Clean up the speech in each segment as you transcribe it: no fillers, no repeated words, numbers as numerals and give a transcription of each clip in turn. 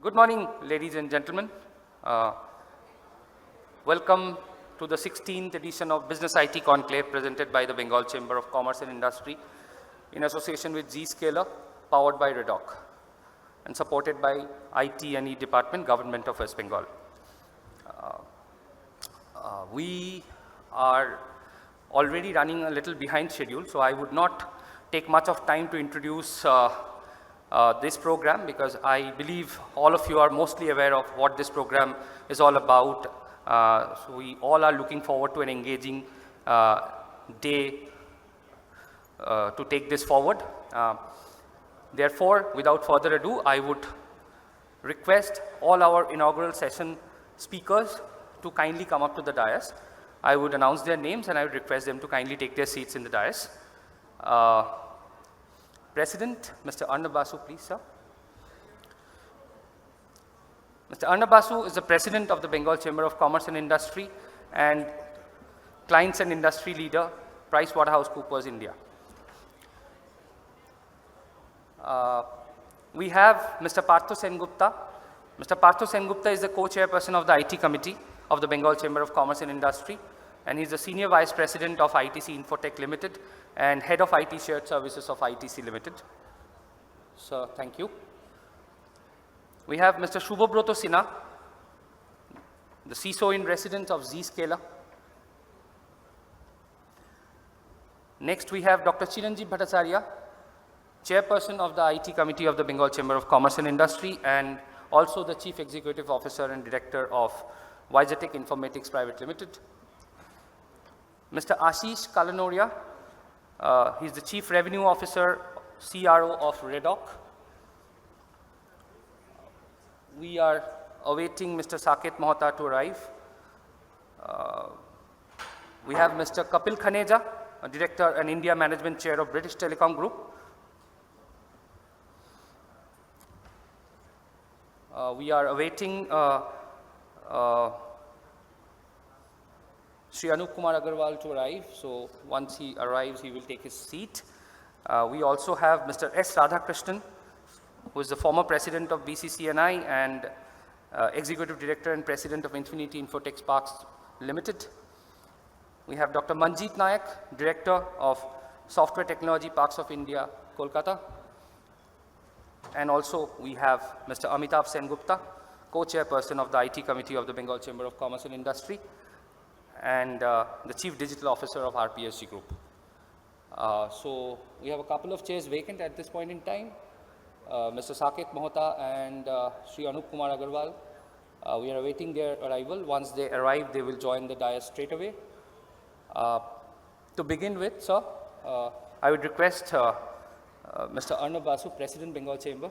Good morning, ladies and gentlemen. Welcome to the 16th edition of Business IT Conclave presented by the Bengal Chamber of Commerce and Industry in association with Zscaler, powered by Redoc and supported by IT&E Department, Government of West Bengal. We are already running a little behind schedule, so I would not take much of time to introduce this program, because I believe all of you are mostly aware of what this program is all about. So we all are looking forward to an engaging day to take this forward. Therefore, without further ado, I would request all our inaugural session speakers to kindly come up to the dais. I would announce their names and I would request them to kindly take their seats in the dais. President, Mr. Arnab Basu, please, sir. Mr. Arnab Basu is the President of the Bengal Chamber of Commerce and Industry and Clients and Industry Leader, PricewaterhouseCoopers, India. We have Mr. Partho Sengupta. Mr. Partho Sengupta is the co-chairperson of the IT Committee of the Bengal Chamber of Commerce and Industry, and he is the Senior Vice President of ITC Infotech Limited and Head of IT Shared Services of ITC Limited. Sir, thank you. We have Mr. Shubhobroto Sinha, the CISO in residence of Zscaler. Next, we have Dr. Chiranjeev Bhattacharya, Chairperson of the IT Committee of the Bengal Chamber of Commerce and Industry and also the Chief Executive Officer and Director of Vizatech Informatics Private Limited. Mr. Ashish Kalanoria, he is the Chief Revenue Officer, CRO of Redoc. We are awaiting Mr. Saket Mohta to arrive. We have Mr. Kapil Khaneja, Director and India Management Chair of British Telecom Group. We are awaiting Sri Anup Kumar Agarwal to arrive. So once he arrives, he will take his seat. We also have Mr. S. Radhakrishnan, who is the former President of BCCNI and Executive Director and President of Infinity Infotech Parks Limited. We have Dr. Manjeet Nayak, Director of Software Technology Parks of India, Kolkata. And also we have Mr. Amitav Sengupta, co-chairperson of the IT Committee of the Bengal Chamber of Commerce and Industry and the Chief Digital Officer of RPSG Group. So we have a couple of chairs vacant at this point in time. Mr. Saket Mohta and Sri Anup Kumar Agarwal. We are awaiting their arrival. Once they arrive, they will join the dais straight away. To begin with, sir, I would request Mr. Arnab Basu, President, Bengal Chamber,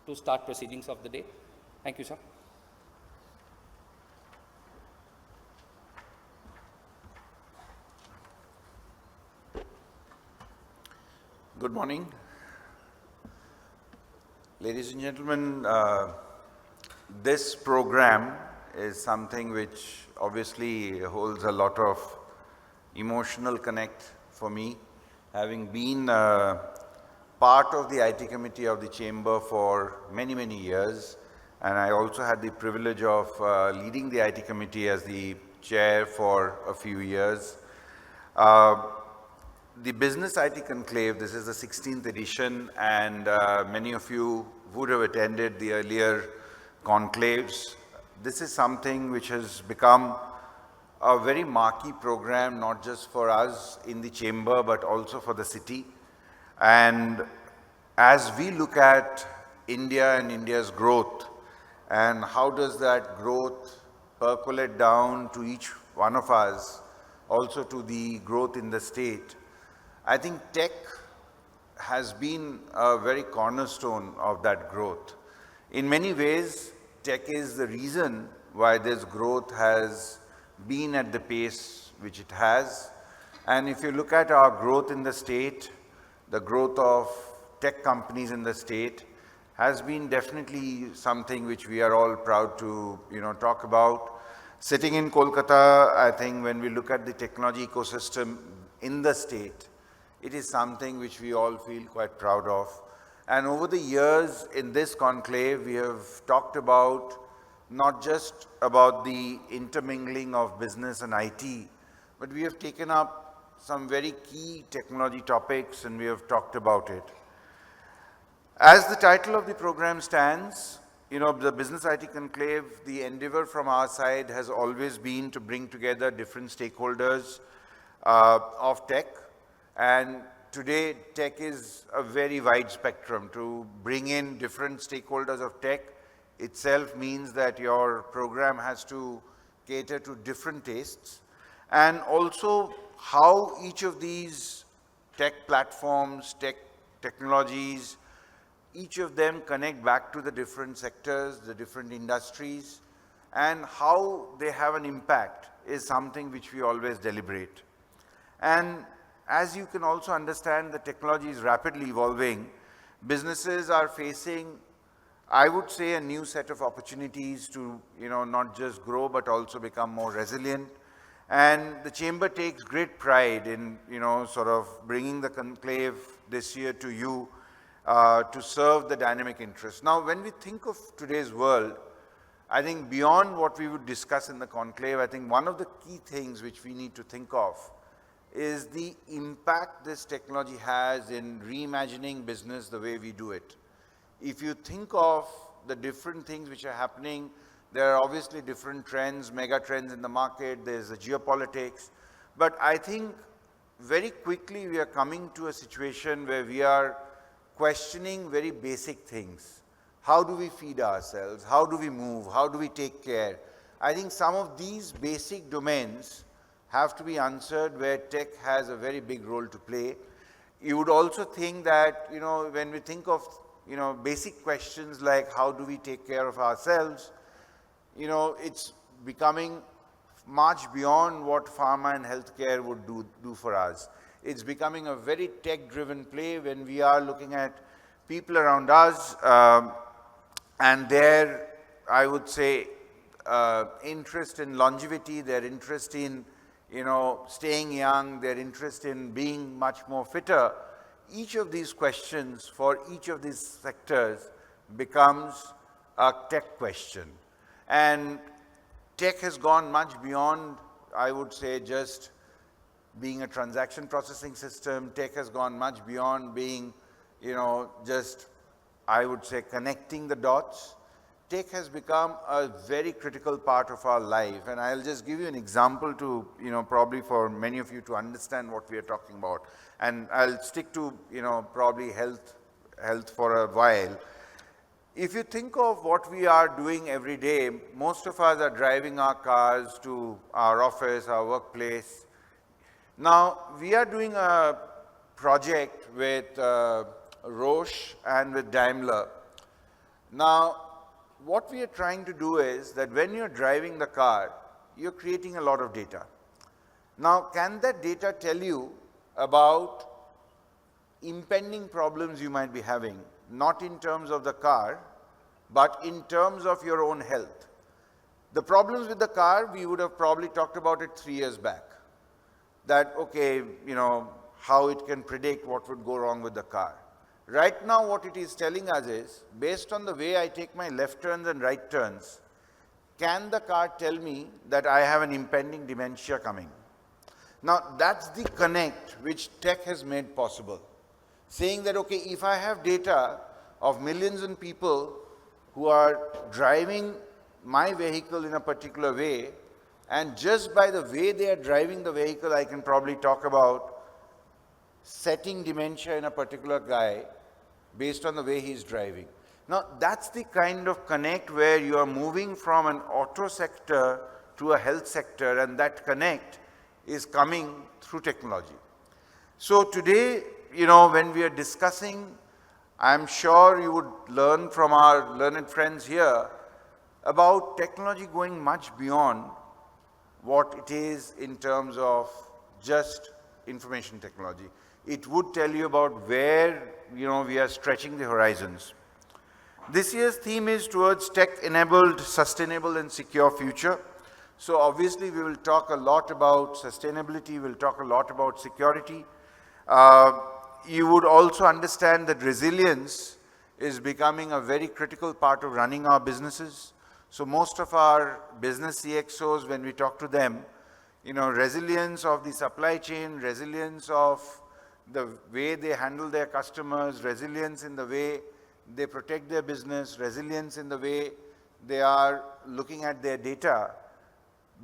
to start proceedings of the day. Thank you, sir. Good morning. Ladies and gentlemen, this program is something which obviously holds a lot of emotional connect for me, having been part of the IT Committee of the Chamber for many, many years, and I also had the privilege of leading the IT Committee as the chair for a few years. The Business IT Conclave, this is the 16th edition, and many of you would have attended the earlier conclaves. This is something which has become a very marquee program, not just for us in the chamber, but also for the city. And as we look at India and India's growth, and how does that growth percolate down to each one of us, also to the growth in the state, I think tech has been a very cornerstone of that growth. In many ways, tech is the reason why this growth has been at the pace which it has. And if you look at our growth in the state, the growth of tech companies in the state has been definitely something which we are all proud to, talk about. Sitting in Kolkata, I think when we look at the technology ecosystem in the state, it is something which we all feel quite proud of. And over the years in this conclave, we have talked about not just about the intermingling of business and IT, but we have taken up some very key technology topics and we have talked about it. As the title of the program stands, the Business IT Conclave, the endeavor from our side has always been to bring together different stakeholders of tech. And today, tech is a very wide spectrum. To bring in different stakeholders of tech itself means that your program has to cater to different tastes. And also how each of these tech platforms, tech technologies, each of them connect back to the different sectors, the different industries, and how they have an impact is something which we always deliberate. And as you can also understand, the technology is rapidly evolving. Businesses are facing, I would say, a new set of opportunities to, not just grow, but also become more resilient. And the Chamber takes great pride in, sort of bringing the conclave this year to you to serve the dynamic interest. Now, when we think of today's world, I think beyond what we would discuss in the conclave, I think one of the key things which we need to think of is the impact this technology has in reimagining business the way we do it. If you think of the different things which are happening, there are obviously different trends, mega trends in the market, there's the geopolitics, but I think very quickly we are coming to a situation where we are questioning very basic things. How do we feed ourselves? How do we move? How do we take care? I think some of these basic domains have to be answered where tech has a very big role to play. You would also think that, when we think of, basic questions like how do we take care of ourselves, it's becoming much beyond what pharma and healthcare would do for us. It's becoming a very tech-driven play when we are looking at people around us and their, I would say, interest in longevity, their interest in, staying young, their interest in being much more fitter. Each of these questions for each of these sectors becomes a tech question. And tech has gone much beyond, I would say, just being a transaction processing system. Tech has gone much beyond being, just, I would say, connecting the dots. Tech has become a very critical part of our life. And I'll just give you an example to, probably for many of you to understand what we are talking about. And I'll stick to, probably health for a while. If you think of what we are doing every day, most of us are driving our cars to our office, our workplace. Now, we are doing a project with Roche and with Daimler. Now, what we are trying to do is that when you're driving the car, you're creating a lot of data. Now, can that data tell you about impending problems you might be having, not in terms of the car, but in terms of your own health? The problems with the car, we would have probably talked about it 3 years back. That, okay, how it can predict what would go wrong with the car. Right now, what it is telling us is, based on the way I take my left turns and right turns, can the car tell me that I have an impending dementia coming? Now, that's the connect which tech has made possible. Saying that, okay, if I have data of millions of people who are driving my vehicle in a particular way, and just by the way they are driving the vehicle, I can probably talk about setting dementia in a particular guy based on the way he's driving. Now, that's the kind of connect where you are moving from an auto sector to a health sector, and that connect is coming through technology. So today, when we are discussing, I'm sure you would learn from our learned friends here about technology going much beyond what it is in terms of just information technology. It would tell you about where, we are stretching the horizons. This year's theme is towards tech-enabled, sustainable and secure future. So obviously we will talk a lot about sustainability, we'll talk a lot about security. You would also understand that resilience is becoming a very critical part of running our businesses. So most of our business CXOs, when we talk to them, resilience of the supply chain, resilience of the way they handle their customers, resilience in the way they protect their business, resilience in the way they are looking at their data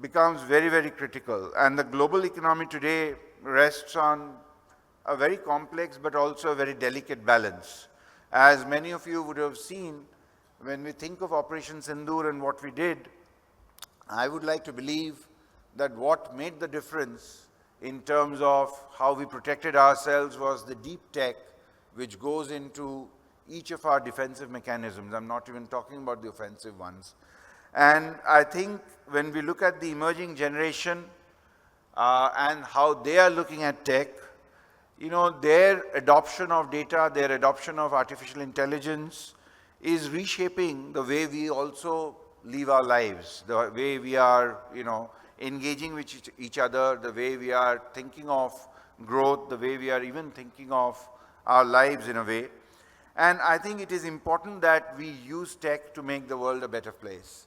becomes very, very critical. And the global economy today rests on a very complex but also a very delicate balance. As many of you would have seen, when we think of Operation Sindoor and what we did, I would like to believe that what made the difference in terms of how we protected ourselves was the deep tech which goes into each of our defensive mechanisms. I'm not even talking about the offensive ones. And I think when we look at the emerging generation and how they are looking at tech, their adoption of data, their adoption of artificial intelligence is reshaping the way we also live our lives, the way we are, engaging with each other, the way we are thinking of growth, the way we are even thinking of our lives in a way. And I think it is important that we use tech to make the world a better place.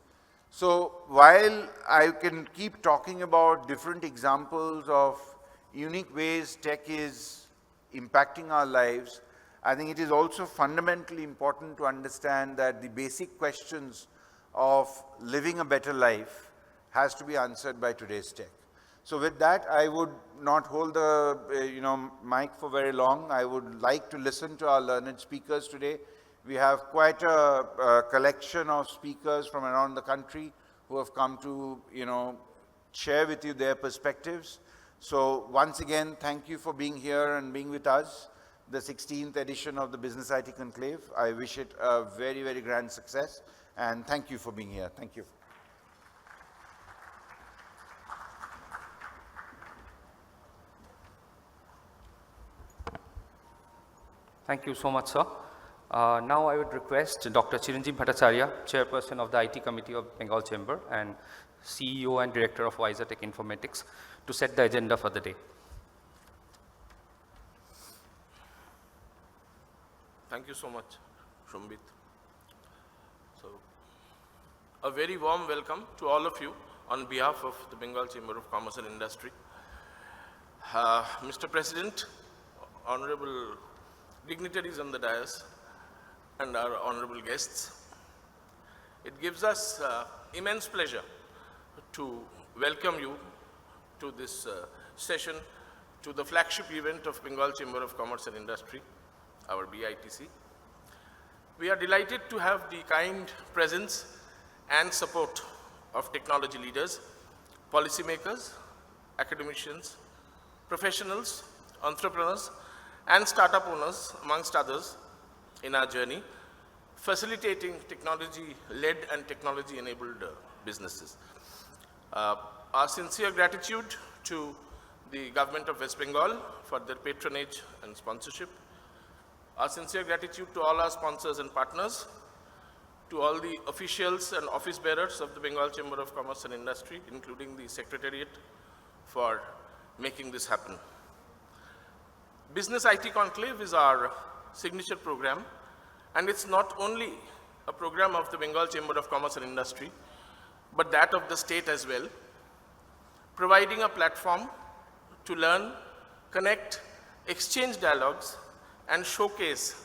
So while I can keep talking about different examples of unique ways tech is impacting our lives, I think it is also fundamentally important to understand that the basic questions of living a better life has to be answered by today's tech. So with that, I would not hold the mic for very long. I would like to listen to our learned speakers today. We have quite a collection of speakers from around the country who have come to share with you their perspectives. So once again, thank you for being here and being with us, the 16th edition of the Business IT Conclave. I wish it a very, very grand success, and thank you for being here. Thank you. Thank you so much, sir. Now I would request Dr. Chiranjeev Bhattacharya, Chairperson of the IT Committee of Bengal Chamber and CEO and Director of Wiser Tech Informatics, to set the agenda for the day. Thank you so much, Shumbit. So, a very warm welcome to all of you on behalf of the Bengal Chamber of Commerce and Industry. Mr. President, honorable dignitaries on the dais, and our honorable guests, it gives us immense pleasure to welcome you to this session, to the flagship event of Bengal Chamber of Commerce and Industry, our BITC. We are delighted to have the kind presence and support of technology leaders, policymakers, academicians, professionals, entrepreneurs, and startup owners, amongst others, in our journey, facilitating technology-led and technology-enabled businesses. Our sincere gratitude to the government of West Bengal for their patronage and sponsorship. Our sincere gratitude to all our sponsors and partners, to all the officials and office bearers of the Bengal Chamber of Commerce and Industry, including the Secretariat, for making this happen. Business IT Conclave is our signature program, and it's not only a program of the Bengal Chamber of Commerce and Industry, but that of the state as well, providing a platform to learn, connect, exchange dialogues, and showcase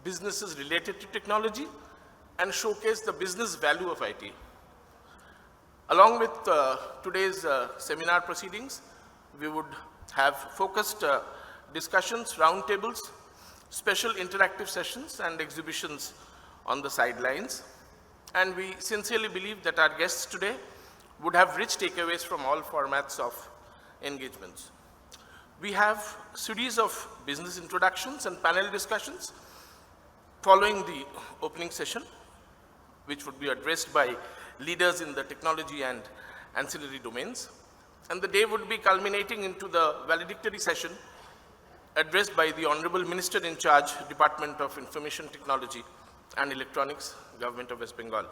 businesses related to technology and showcase the business value of IT. Along with today's seminar proceedings, we would have focused discussions, roundtables, special interactive sessions, and exhibitions on the sidelines. And we sincerely believe that our guests today would have rich takeaways from all formats of engagements. We have a series of business introductions and panel discussions following the opening session, which would be addressed by leaders in the technology and ancillary domains. And the day would be culminating into the valedictory session addressed by the Honorable Minister in charge, Department of Information Technology and Electronics, Government of West Bengal.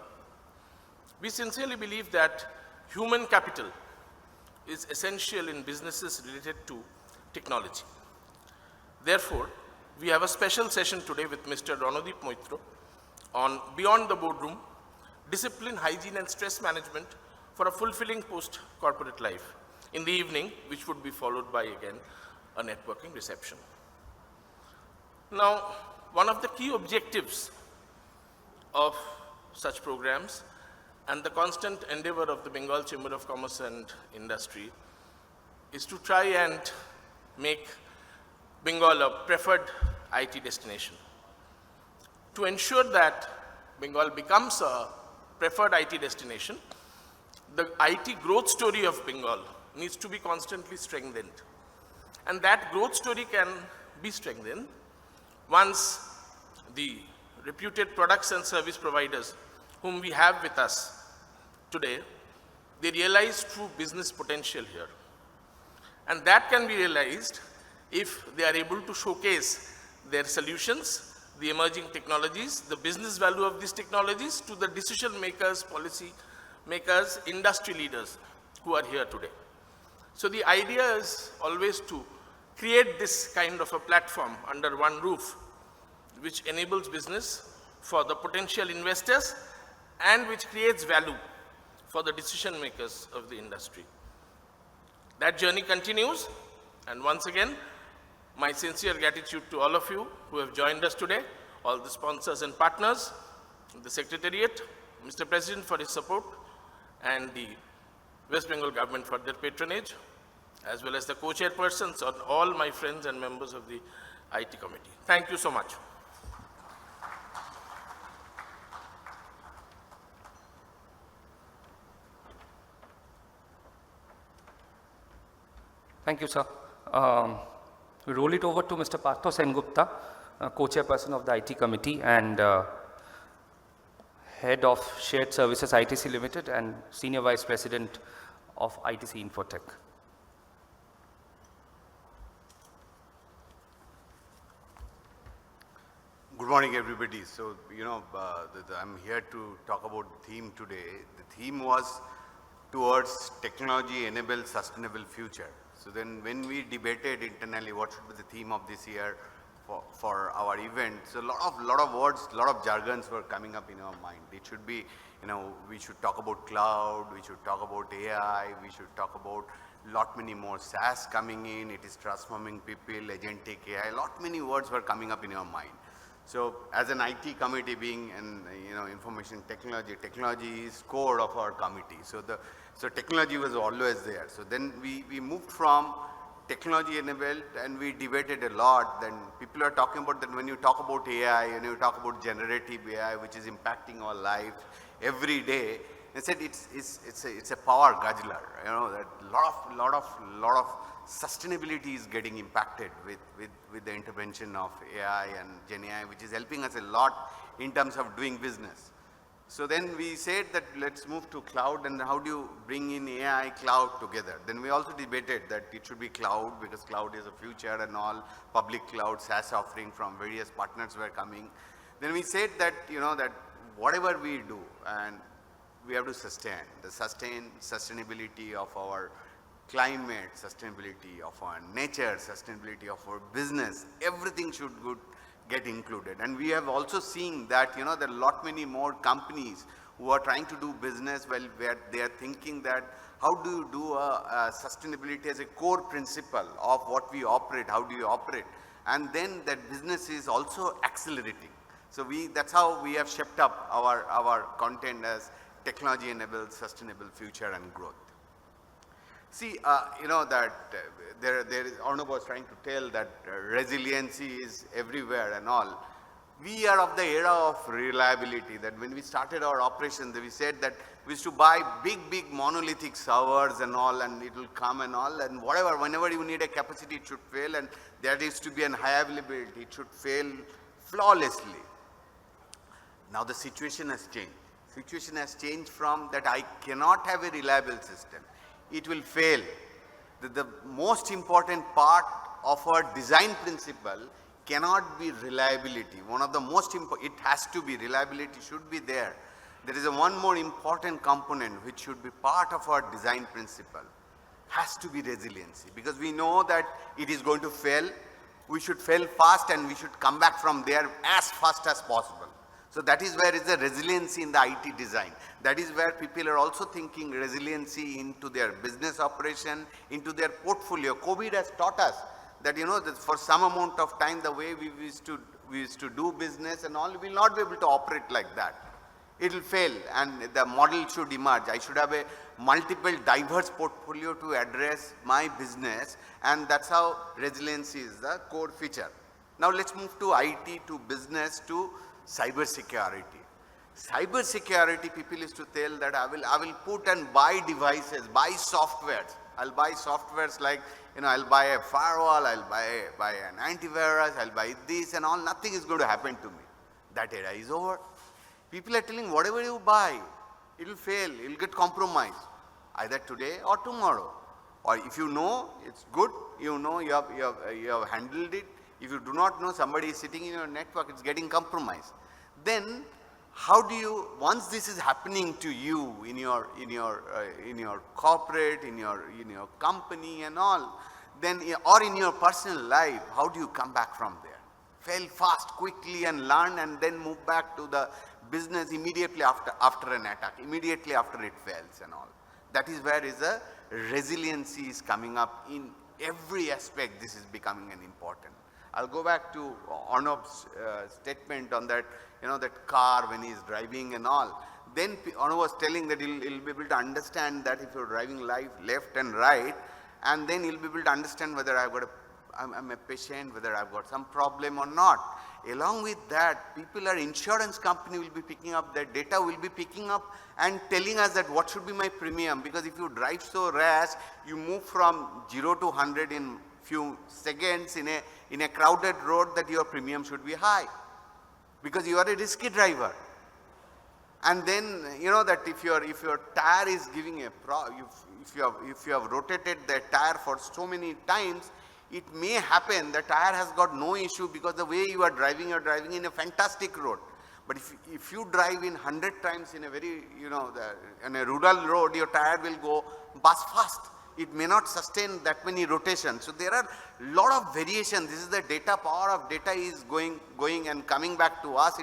We sincerely believe that human capital is essential in businesses related to technology. Therefore, we have a special session today with Mr. Ronodip Moitro on Beyond the Boardroom, Discipline, Hygiene and Stress Management for a Fulfilling Post-Corporate Life in the evening, which would be followed by, again, a networking reception. Now, one of the key objectives of such programs and the constant endeavor of the Bengal Chamber of Commerce and Industry is to try and make Bengal a preferred IT destination. To ensure that Bengal becomes a preferred IT destination, the IT growth story of Bengal needs to be constantly strengthened. And that growth story can be strengthened once the reputed products and service providers whom we have with us today, they realize true business potential here. And that can be realized if they are able to showcase their solutions, the emerging technologies, the business value of these technologies to the decision makers, policy makers, industry leaders who are here today. So the idea is always to create this kind of a platform under one roof, which enables business for the potential investors and which creates value for the decision makers of the industry. That journey continues, and once again, my sincere gratitude to all of you who have joined us today, all the sponsors and partners, the Secretariat, Mr. President for his support, and the West Bengal government for their patronage, as well as the co-chairpersons and all my friends and members of the IT committee. Thank you so much. Thank you, sir. We roll it over to Mr. Partho Sengupta, co-chairperson of the IT committee and head of Shared Services ITC Limited and senior vice president of ITC Infotech. Good morning, everybody. So, I'm here to talk about the theme today. The theme was towards technology-enabled sustainable future. So then when we debated internally what should be the theme of this year for our event, so a lot of words, a lot of jargons were coming up in our mind. It should be, we should talk about cloud, we should talk about AI, we should talk about lot many more SaaS coming in, it is transforming people, agentic AI, lot many words were coming up in our mind. So as an IT committee being an, information technology is core of our committee. So technology was always there. So then we moved from technology enabled and we debated a lot. Then people are talking about that when you talk about AI and you talk about generative AI, which is impacting our life every day, they said it's a power guzzler. That lot of sustainability is getting impacted with the intervention of AI and Gen AI, which is helping us a lot in terms of doing business. So then we said that let's move to cloud and how do you bring in AI cloud together. Then we also debated that it should be cloud because cloud is a future and all public cloud SaaS offering from various partners were coming. Then we said that, that whatever we do and we have to sustain sustainability of our climate, sustainability of our nature, sustainability of our business, everything should get included. And we have also seen that, there are a lot many more companies who are trying to do business where they are thinking that how do you do sustainability as a core principle of what we operate, how do you operate? And then that business is also accelerating. So that's how we have shaped up our content as technology-enabled sustainable future and growth. See, that there is, Arnab was trying to tell that resiliency is everywhere and all. We are of the era of reliability, that when we started our operations, we said that we used to buy big monolithic servers and all, and it will come and all, and whenever you need a capacity, it should fail, and there is to be an high availability, it should fail flawlessly. Now the situation has changed. Situation has changed from that I cannot have a reliable system. It will fail. The most important part of our design principle cannot be reliability. One of the most important, it has to be, reliability should be there. There is one more important component which should be part of our design principle, has to be resiliency, because we know that it is going to fail we should fail fast and we should come back from there as fast as possible. So that is where is the resiliency in the IT design. That is where people are also thinking resiliency into their business operation, into their portfolio. COVID has taught us that, that for some amount of time, the way we used to do business and all, we will not be able to operate like that. It will fail and the model should emerge. I should have a multiple diverse portfolio to address my business, and that's how resiliency is the core feature. Now let's move to IT, to business, to cyber security. Cyber security, people used to tell that I will put and buy devices, buy softwares. I'll buy softwares like, I'll buy a firewall, I'll buy an antivirus, I'll buy this and all. Nothing is going to happen to me. That era is over. People are telling whatever you buy, it will fail, it will get compromised, either today or tomorrow. Or if you know, it's good, you have handled it. If you do not know, somebody is sitting in your network, it's getting compromised. Then how do you, once this is happening to you in your corporate, in your company and all, then, or in your personal life, how do you come back from there? Fail fast, quickly and learn, and then move back to the business immediately after an attack, immediately after it fails and all. That is where is a resiliency is coming up in every aspect. This is becoming an important. I'll go back to Arnab's statement on that, that car when he's driving and all. Then Arnab was telling that he'll be able to understand that if you're driving left and right, and then he'll be able to understand whether I'm a patient, whether I've got some problem or not. Along with that, insurance company will be picking up that data, will be picking up and telling us that what should be my premium, because if you drive so rash, you move from 0 to 100 in few seconds in a crowded road, that your premium should be high because you are a risky driver. And then that if your tire is giving a if you have rotated the tire for so many times, it may happen the tire has got no issue because the way you are driving in a fantastic road. But if you drive in 100 times in a very, in a rural road, your tire will go burst fast. It may not sustain that many rotations. So there are a lot of variations. This is the data, power of data is going and coming back to us.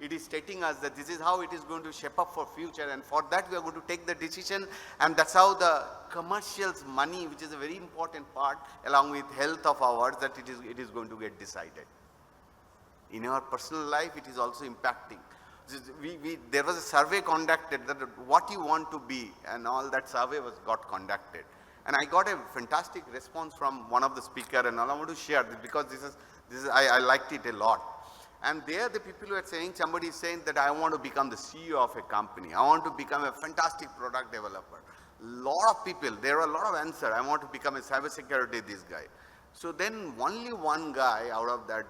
It is stating us that this is how it is going to shape up for future, and for that we are going to take the decision, and that's how the commercials money, which is a very important part along with health of ours, that it is going to get decided. In our personal life, it is also impacting. There was a survey conducted that what you want to be, and all that survey got conducted. And I got a fantastic response from one of the speaker, and all I want to share this because I liked it a lot. And there the people were saying, somebody is saying that I want to become the CEO of a company. I want to become a fantastic product developer. Lot of people, there are a lot of answers. I want to become a cybersecurity this guy. So then only one guy out of that,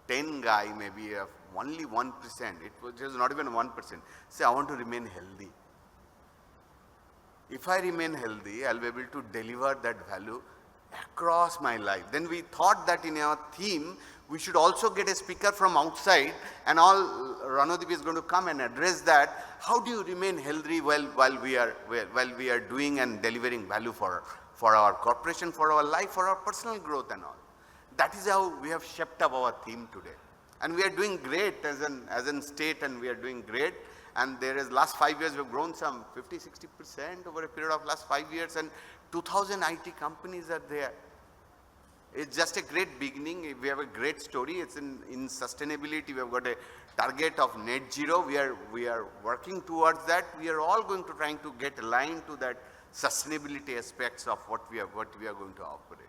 10 guy maybe, only 1%, it was not even 1%, say I want to remain healthy. If I remain healthy, I'll be able to deliver that value across my life. Then we thought that in our theme, we should also get a speaker from outside, and all Ranodip is going to come and address that. How do you remain healthy while we are doing and delivering value for our corporation, for our life, for our personal growth and all. That is how we have shaped up our theme today. And we are doing great as an state, and we are doing great. And there is last 5 years, we have grown some 50-60% over a period of last 5 years, and 2,000 IT companies are there. It's just a great beginning. We have a great story. It's in sustainability. We have got a target of net zero. We are working towards that. We are all going to trying to get aligned to that sustainability aspects of what we are going to operate.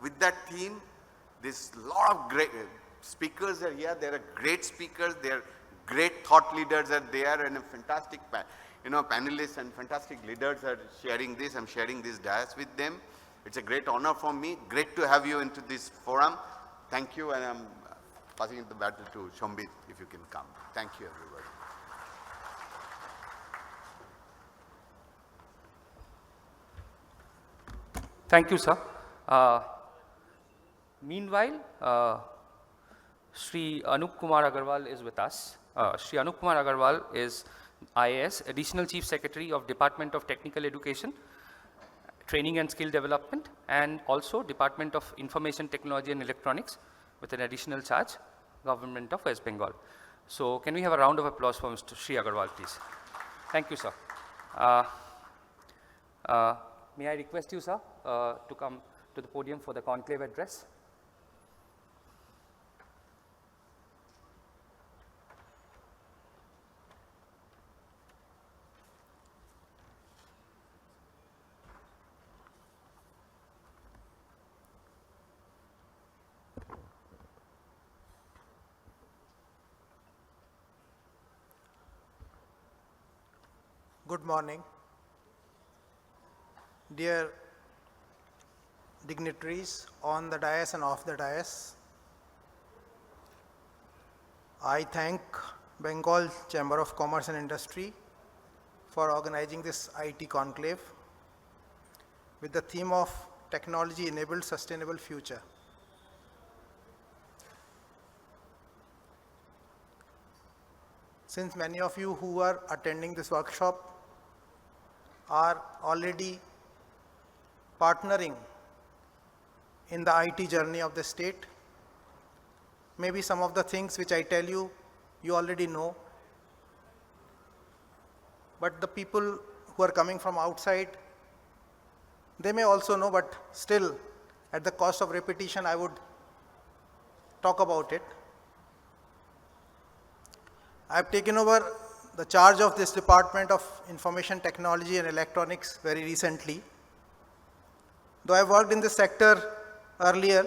With that theme, there's a lot of great speakers are here. There are great speakers. There are great thought leaders are there, and a fantastic panelists and fantastic leaders are sharing this. I'm sharing this dais with them. It's a great honor for me. Great to have you into this forum. Thank you, and I'm passing the baton to Shambhit, if you can come. Thank you, everybody. Thank you, sir. Meanwhile, Shri Anup Kumar Agarwal is with us. Shri Anup Kumar Agarwal is IAS, Additional Chief Secretary of Department of Technical Education. Training and Skill Development, and also Department of Information Technology and Electronics with an additional charge, Government of West Bengal. So can we have a round of applause for Mr. Shri Agarwal, please? Thank you, sir. May I request you, sir, to come to the podium for the conclave address? Good morning. Dear dignitaries on the dais and off the dais, I thank Bengal Chamber of Commerce and Industry for organizing this IT conclave with the theme of Technology-Enabled Sustainable Future. Since many of you who are attending this workshop are already partnering in the IT journey of the state, maybe some of the things which I tell you, you already know. But the people who are coming from outside, they may also know, but still, at the cost of repetition, I would talk about it. I have taken over the charge of this Department of Information Technology and Electronics very recently. Though I worked in this sector earlier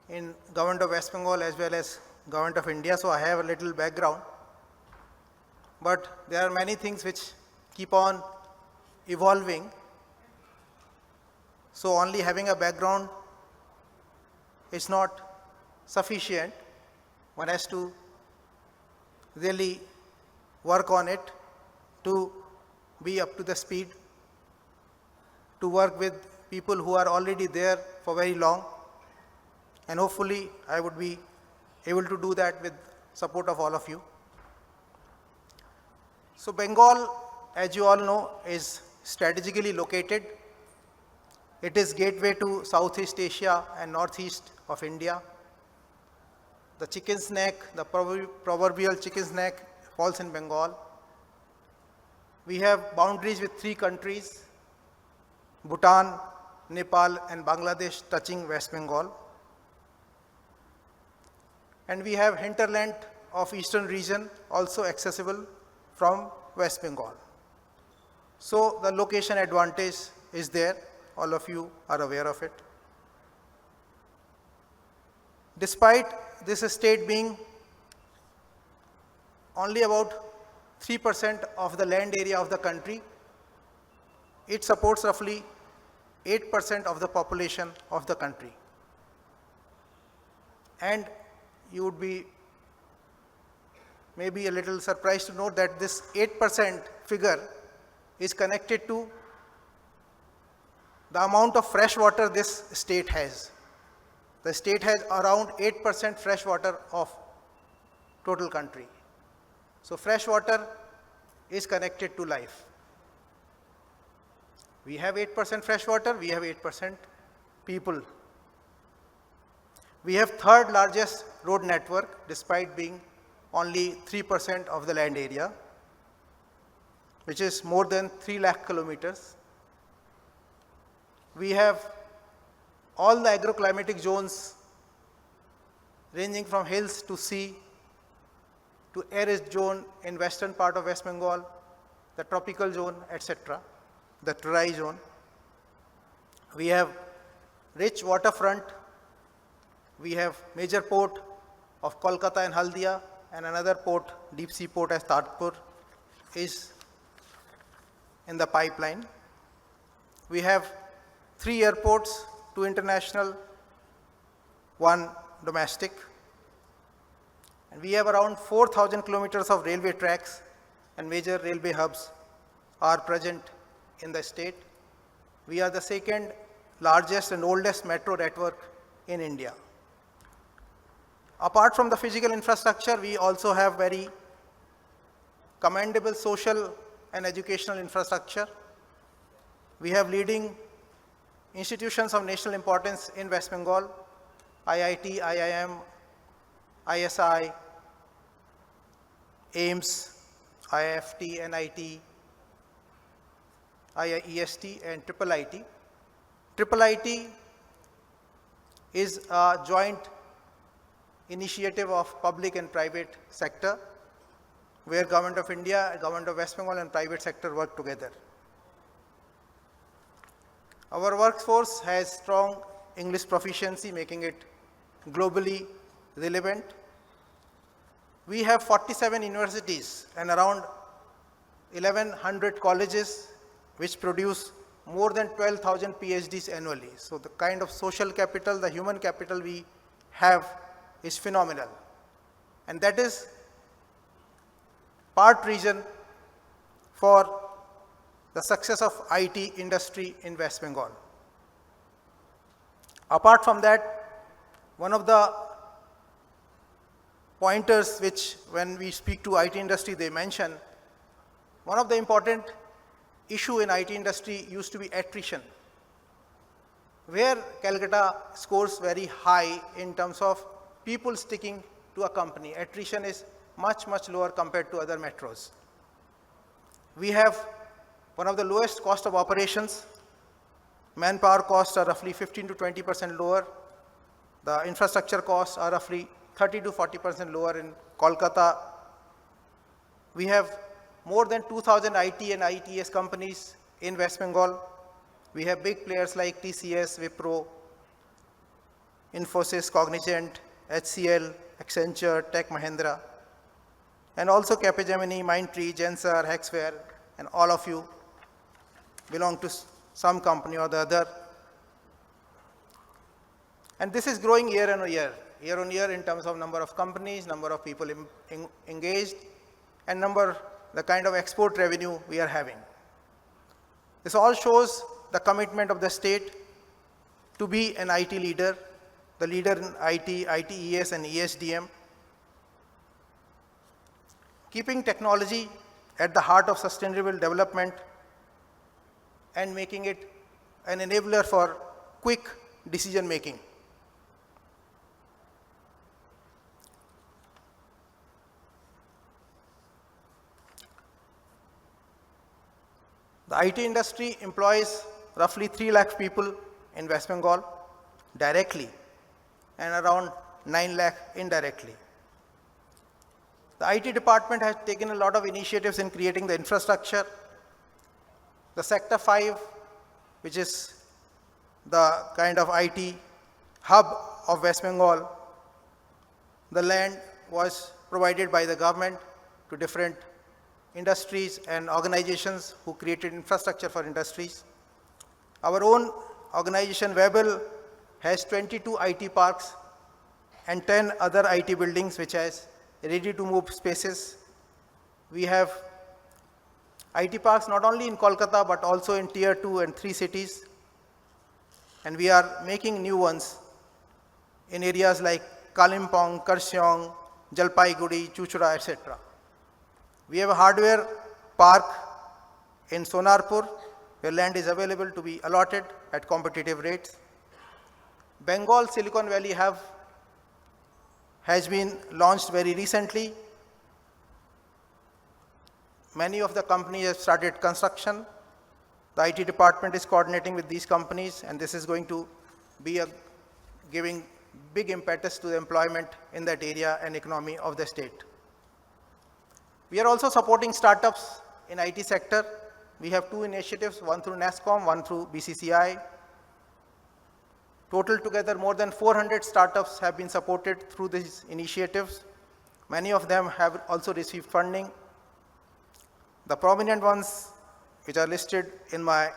in Government of West Bengal as well as Government of India, so I have a little background. But there are many things which keep on evolving. So only having a background is not sufficient. One has to really work on it to be up to the speed, to work with people who are already there for very long, and hopefully I would be able to do that with support of all of you. So Bengal, as you all know, is strategically located. It is gateway to Southeast Asia and Northeast of India. The chicken's neck, the proverbial chicken's neck, falls in Bengal. We have boundaries with 3 countries, Bhutan, Nepal and Bangladesh touching West Bengal. And we have hinterland of eastern region also accessible from West Bengal. So the location advantage is there, all of you are aware of it. Despite this state being only about 3% of the land area of the country, it supports roughly 8% of the population of the country. And you would be maybe a little surprised to note that this 8% figure is connected to the amount of fresh water this state has. The state has around 8% fresh water of total country. So fresh water is connected to life. We have 8% fresh water, we have 8% people. We have 3rd largest road network despite being only 3% of the land area, which is more than 3 lakh kilometers. We have all the agroclimatic zones ranging from hills to sea to arid zone in western part of West Bengal, the tropical zone, etc., the Terai zone. We have rich waterfront. We have major port of Kolkata and Haldia, and another port, deep sea port as Tadpur, is in the pipeline. We have 3 airports, 2 international, 1 domestic. And we have around 4,000 kilometers of railway tracks, and major railway hubs are present in the state. We are the 2nd largest and oldest metro network in India. Apart from the physical infrastructure, we also have very commendable social and educational infrastructure. We have leading institutions of national importance in West Bengal: IIT, IIM, ISI, AIMS, IIFT, NIT, IIEST, and Triple IT. Triple IT is a joint initiative of public and private sector, where Government of India, Government of West Bengal, and private sector work together. Our workforce has strong English proficiency, making it globally relevant. We have 47 universities and around 1100 colleges which produce more than 12,000 PhDs annually. So the kind of social capital, the human capital we have is phenomenal. And that is part reason for the success of IT industry in West Bengal. Apart from that, one of the pointers which when we speak to IT industry they mention, one of the important issue in IT industry used to be attrition, where Calcutta scores very high in terms of people sticking to a company. Attrition is much, much lower compared to other metros. We have one of the lowest cost of operations. Manpower costs are roughly 15 to 20% lower. The infrastructure costs are roughly 30 to 40% lower in Kolkata. We have more than 2,000 IT and ITS companies in West Bengal. We have big players like TCS, Wipro, Infosys, Cognizant, HCL, Accenture, Tech Mahindra, and also Capgemini, Mindtree, Gensar, Hexware, and all of you belong to some company or the other. And this is growing year on year in terms of number of companies, number of people engaged, and the kind of export revenue we are having. This all shows the commitment of the state to be an IT leader, the leader in IT, ITES, and ESDM, keeping technology at the heart of sustainable development and making it an enabler for quick decision making. The IT industry employs roughly 3 lakh people in West Bengal directly and around 9 lakh indirectly. The IT department has taken a lot of initiatives in creating the infrastructure. The Sector 5, which is the kind of IT hub of West Bengal, the land was provided by the government to different industries and organizations who created infrastructure for industries. Our own organization, Webel, has 22 IT parks and 10 other IT buildings which has ready-to-move spaces. We have IT parks not only in Kolkata but also in Tier 2 and 3 cities, and we are making new ones in areas like Kalimpong, Kurseong, Jalpaiguri, Chuchura, etc. We have a hardware park in Sonarpur where land is available to be allotted at competitive rates. Bengal Silicon Valley Hub has been launched very recently. Many of the companies have started construction. The IT department is coordinating with these companies, and this is going to be giving big impetus to the employment in that area and economy of the state. We are also supporting startups in IT sector. We have 2 initiatives, one through NASSCOM, one through BCCI. Total together, more than 400 startups have been supported through these initiatives. Many of them have also received funding. The prominent ones which are listed in my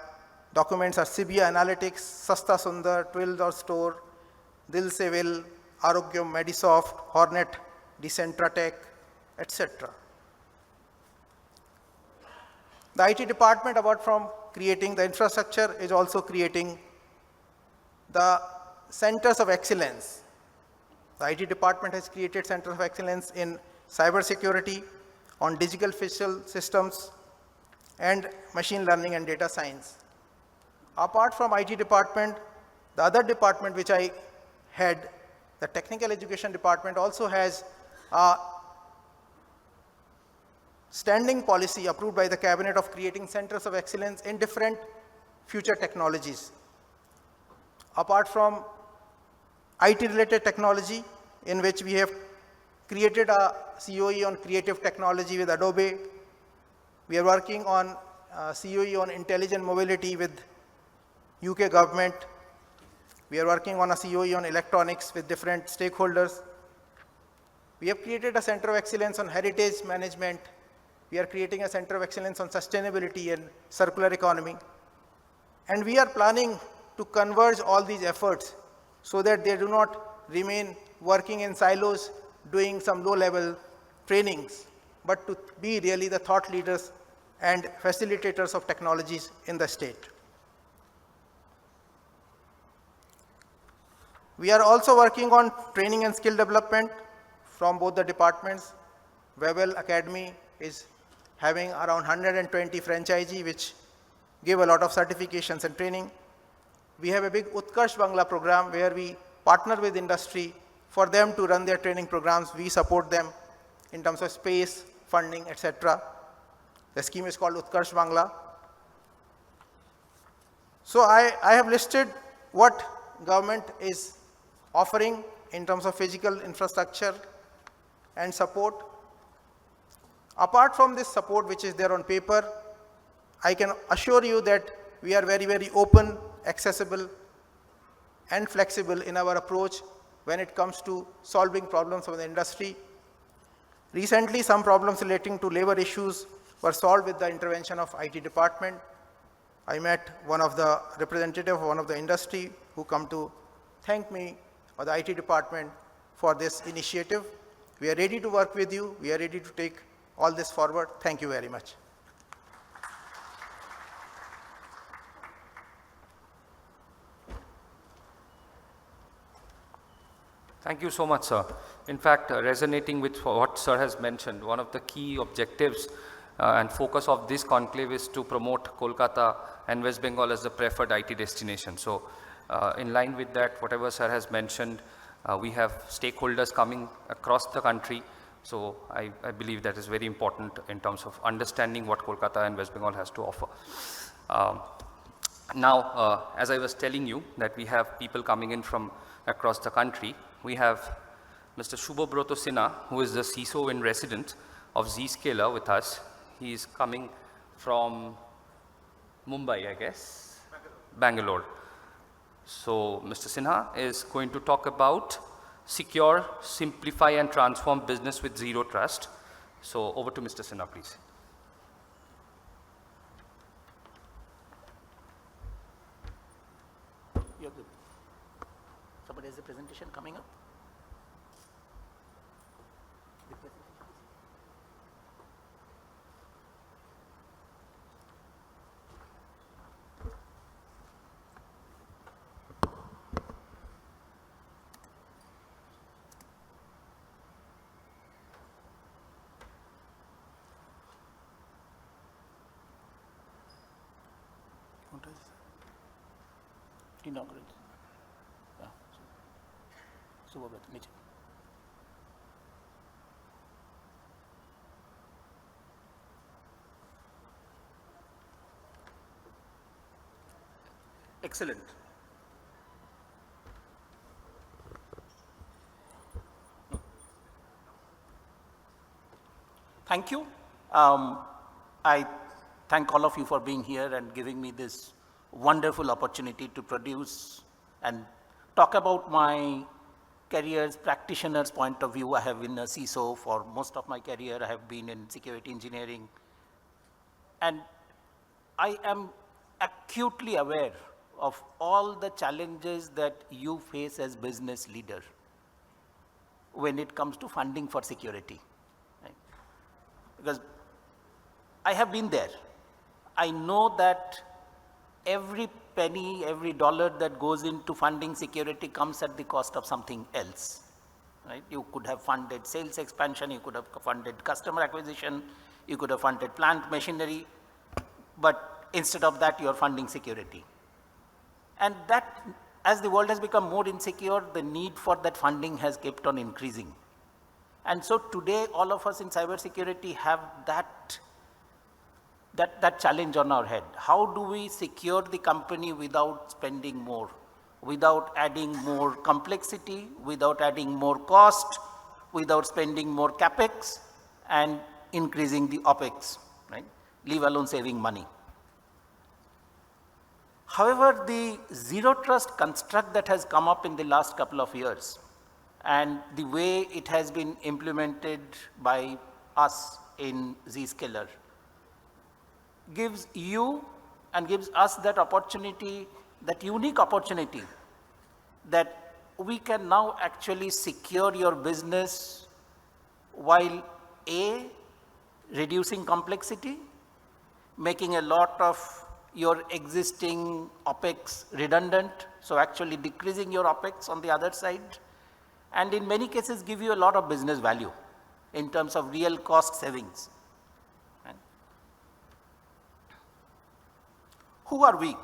documents are Sibia Analytics, Sasta Sundar, Twilio Store, Dil Se Will, Arogyam, Medisoft, Hornet, Decentratech, etc. The IT department, apart from creating the infrastructure, is also creating the centers of excellence. The IT department has created centers of excellence in cybersecurity, on digital physical systems, and machine learning and data science. Apart from IT department, the other department which I head, the technical education department, also has a standing policy approved by the cabinet of creating centers of excellence in different future technologies. Apart from IT related technology, in which we have created a COE on creative technology with Adobe. We are working on COE on intelligent mobility with UK government. We are working on a COE on electronics with different stakeholders. We have created a center of excellence on heritage management. We are creating a center of excellence on sustainability and circular economy. And we are planning to converge all these efforts so that they do not remain working in silos, doing some low-level trainings, but to be really the thought leaders and facilitators of technologies in the state. We are also working on training and skill development from both the departments. Webel Academy is having around 120 franchisee which give a lot of certifications and training. We have a big Utkarsh Bangla program where we partner with industry for them to run their training programs. We support them in terms of space, funding, etc. The scheme is called Utkarsh Bangla. So I have listed what government is offering in terms of physical infrastructure and support. Apart from this support which is there on paper, I can assure you that we are very, very open, accessible, and flexible in our approach when it comes to solving problems of the industry. Recently, some problems relating to labor issues were solved with the intervention of IT department. I met one of the representative of one of the industry who come to thank me or the IT department for this initiative. We are ready to work with you. We are ready to take all this forward. Thank you very much. Thank you so much, sir. In fact, resonating with what sir has mentioned, one of the key objectives and focus of this conclave is to promote Kolkata and West Bengal as the preferred IT destination. So in line with that, whatever sir has mentioned, we have stakeholders coming across the country. So I believe that is very important in terms of understanding what Kolkata and West Bengal has to offer. Now, as I was telling you that we have people coming in from across the country, we have Mr. Shubhobroto Sinha, who is the CISO in resident of Zscaler with us. He is coming from Mumbai, I guess? Bangalore. So Mr. Sinha is going to talk about secure, simplify and transform business with zero trust. So over to Mr. Sinha, please. You're good. Somebody has a presentation coming up? The presentation. What is Inaugural. Subhabrata, niche. Excellent. Thank you. I thank all of you for being here and giving me this wonderful opportunity to produce and talk about my career's practitioner's point of view. I have been a CISO for most of my career. I have been in security engineering. And I am acutely aware of all the challenges that you face as business leader when it comes to funding for security. Right? Because I have been there. I know that every penny, every dollar that goes into funding security comes at the cost of something else. Right? You could have funded sales expansion, you could have funded customer acquisition, you could have funded plant machinery, but instead of that you are funding security. And that, as the world has become more insecure, the need for that funding has kept on increasing. And so today, all of us in cybersecurity have that challenge on our head. How do we secure the company without spending more, without adding more complexity, without adding more cost, without spending more capex and increasing the opex, right? Leave alone saving money. However, the zero trust construct that has come up in the last couple of years and the way it has been implemented by us in Zscaler gives you and gives us that opportunity, that unique opportunity, that we can now actually secure your business while A, reducing complexity, making a lot of your existing OPEX redundant, so actually decreasing your OPEX on the other side, and in many cases give you a lot of business value in terms of real cost savings. Right? Who are we?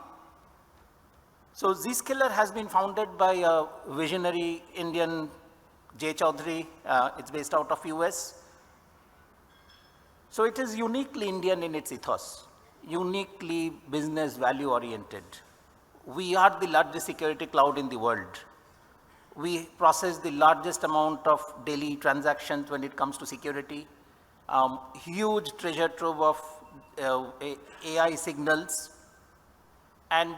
So Zscaler has been founded by a visionary Indian, Jay Chaudhary. It's based out of US. So it is uniquely Indian in its ethos, uniquely business value oriented. We are the largest security cloud in the world. We process the largest amount of daily transactions when it comes to security. Huge treasure trove of AI signals. And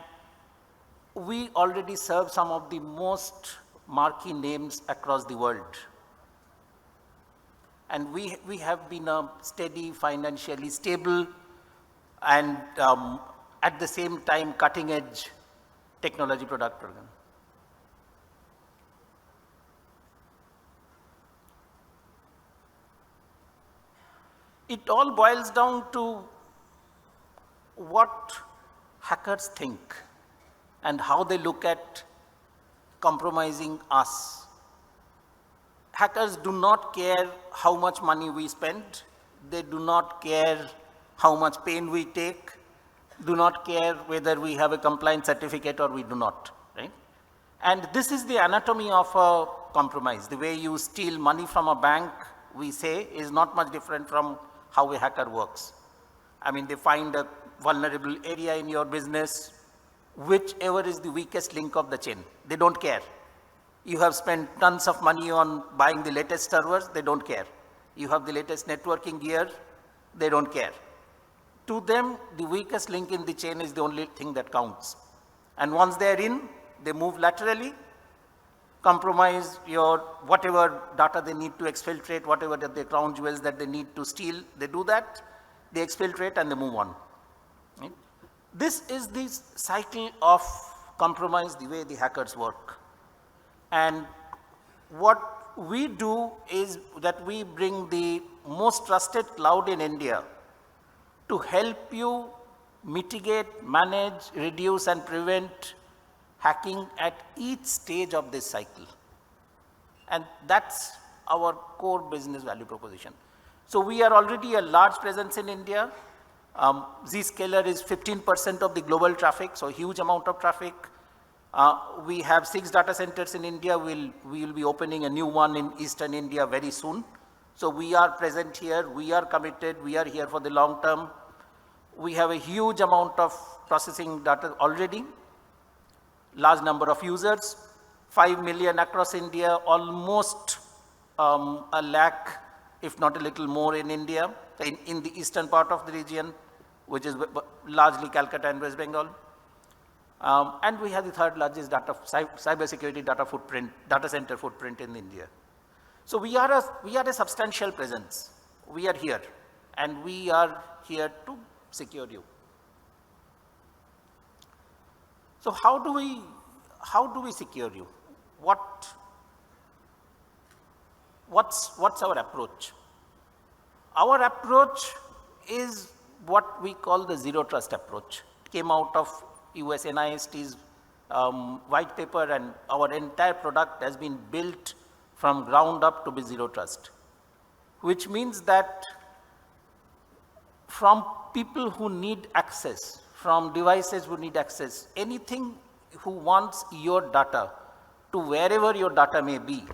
we already serve some of the most marquee names across the world. And we have been a steady, financially stable, and at the same time cutting edge technology product program. It all boils down to what hackers think and how they look at compromising us. Hackers do not care how much money we spend. They do not care how much pain we take, do not care whether we have a compliance certificate or we do not, right? And this is the anatomy of a compromise. The way you steal money from a bank, we say, is not much different from how a hacker works. I mean, they find a vulnerable area in your business, whichever is the weakest link of the chain. They don't care. You have spent tons of money on buying the latest servers, they don't care. You have the latest networking gear, they don't care. To them, the weakest link in the chain is the only thing that counts. And once they're in, they move laterally, compromise your whatever data they need to exfiltrate, whatever the crown jewels that they need to steal, they do that, they exfiltrate and they move on. Right? This is the cycle of compromise, the way the hackers work. And what we do is that we bring the most trusted cloud in India to help you mitigate, manage, reduce and prevent hacking at each stage of this cycle. And that's our core business value proposition. So we are already a large presence in India. Zscaler is 15% of the global traffic, so huge amount of traffic. We have 6 data centers in India. We will be opening a new one in Eastern India very soon. So we are present here, we are committed, we are here for the long term. We have a huge amount of processing data already, large number of users, 5 million across India, almost a lakh, if not a little more in India, in the eastern part of the region, which is largely Calcutta and West Bengal. And we have the third largest cybersecurity data center footprint in India. So we are a substantial presence. We are here, and we are here to secure you. So how do we secure you? What's our approach? Our approach is what we call the zero trust approach. It came out of US NIST's white paper, and our entire product has been built from ground up to be zero trust, which means that from people who need access, from devices who need access, anything who wants your data to wherever your data may be,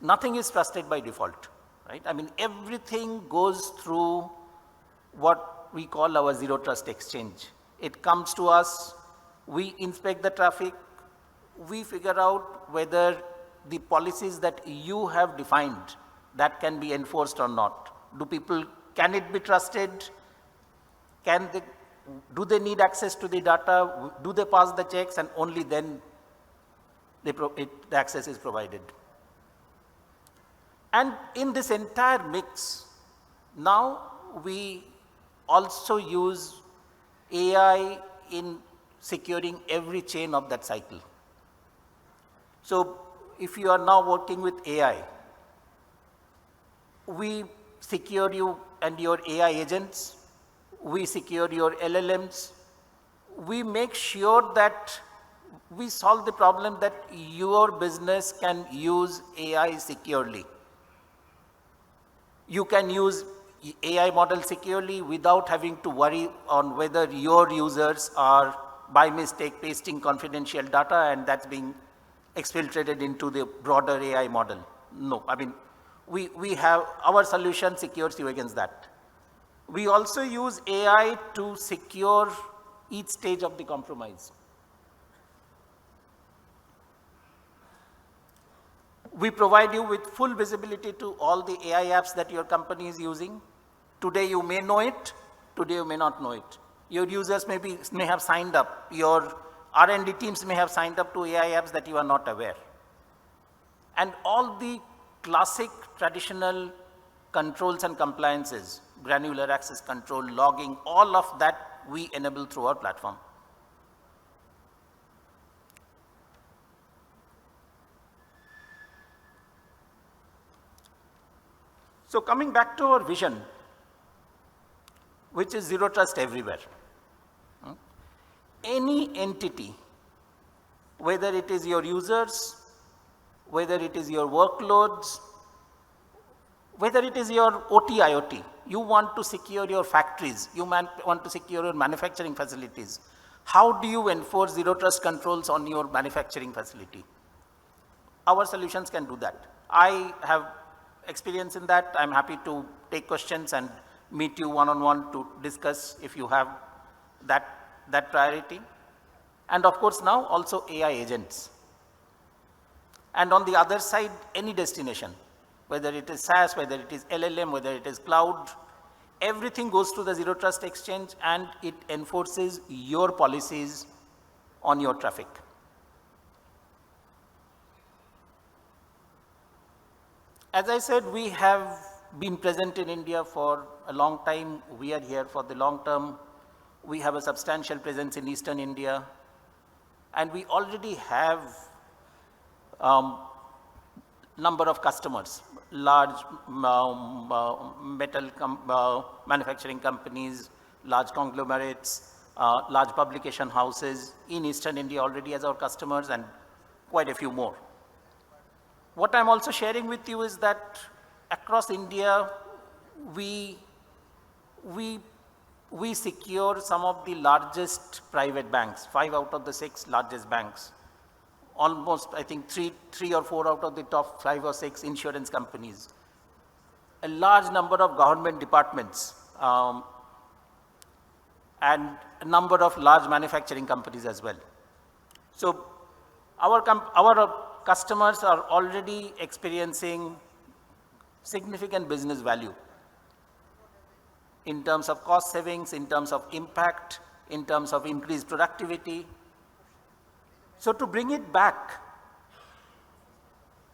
nothing is trusted by default, right? I mean, everything goes through what we call our zero trust exchange. It comes to us, we inspect the traffic, we figure out whether the policies that you have defined that can be enforced or not. Can it be trusted? Do they need access to the data? Do they pass the checks? And only then the access is provided. And in this entire mix, now we also use AI in securing every chain of that cycle. So if you are now working with AI, we secure you and your AI agents, we secure your LLMs, we make sure that we solve the problem that your business can use AI securely. You can use AI model securely without having to worry on whether your users are by mistake pasting confidential data and that's being exfiltrated into the broader AI model. No, I mean, we have, our solution secures you against that. We also use AI to secure each stage of the compromise. We provide you with full visibility to all the AI apps that your company is using. Today you may know it, today you may not know it. Your users may have signed up, your R&D teams may have signed up to AI apps that you are not aware. And all the classic traditional controls and compliances, granular access control, logging, all of that we enable through our platform. So coming back to our vision, which is zero trust everywhere. Any entity, whether it is your users, whether it is your workloads, whether it is your OT, IoT, you want to secure your factories, you want to secure your manufacturing facilities. How do you enforce zero trust controls on your manufacturing facility? Our solutions can do that. I have experience in that. I'm happy to take questions and meet you one-on-one to discuss if you have that priority. And of course now also AI agents. And on the other side, any destination, whether it is SaaS, whether it is LLM, whether it is cloud, everything goes to the zero trust exchange and it enforces your policies on your traffic. As I said, we have been present in India for a long time. We are here for the long term. We have a substantial presence in Eastern India. And we already have number of customers, large metal manufacturing companies, large conglomerates, large publication houses in Eastern India already as our customers, and quite a few more. What I'm also sharing with you is that across India, we secure some of the largest private banks, 5 out of the 6 largest banks. Almost, I think, three or 4 out of the top 5 or 6 insurance companies. A large number of government departments, and a number of large manufacturing companies as well. So our customers are already experiencing significant business value in terms of cost savings, in terms of impact, in terms of increased productivity. So to bring it back,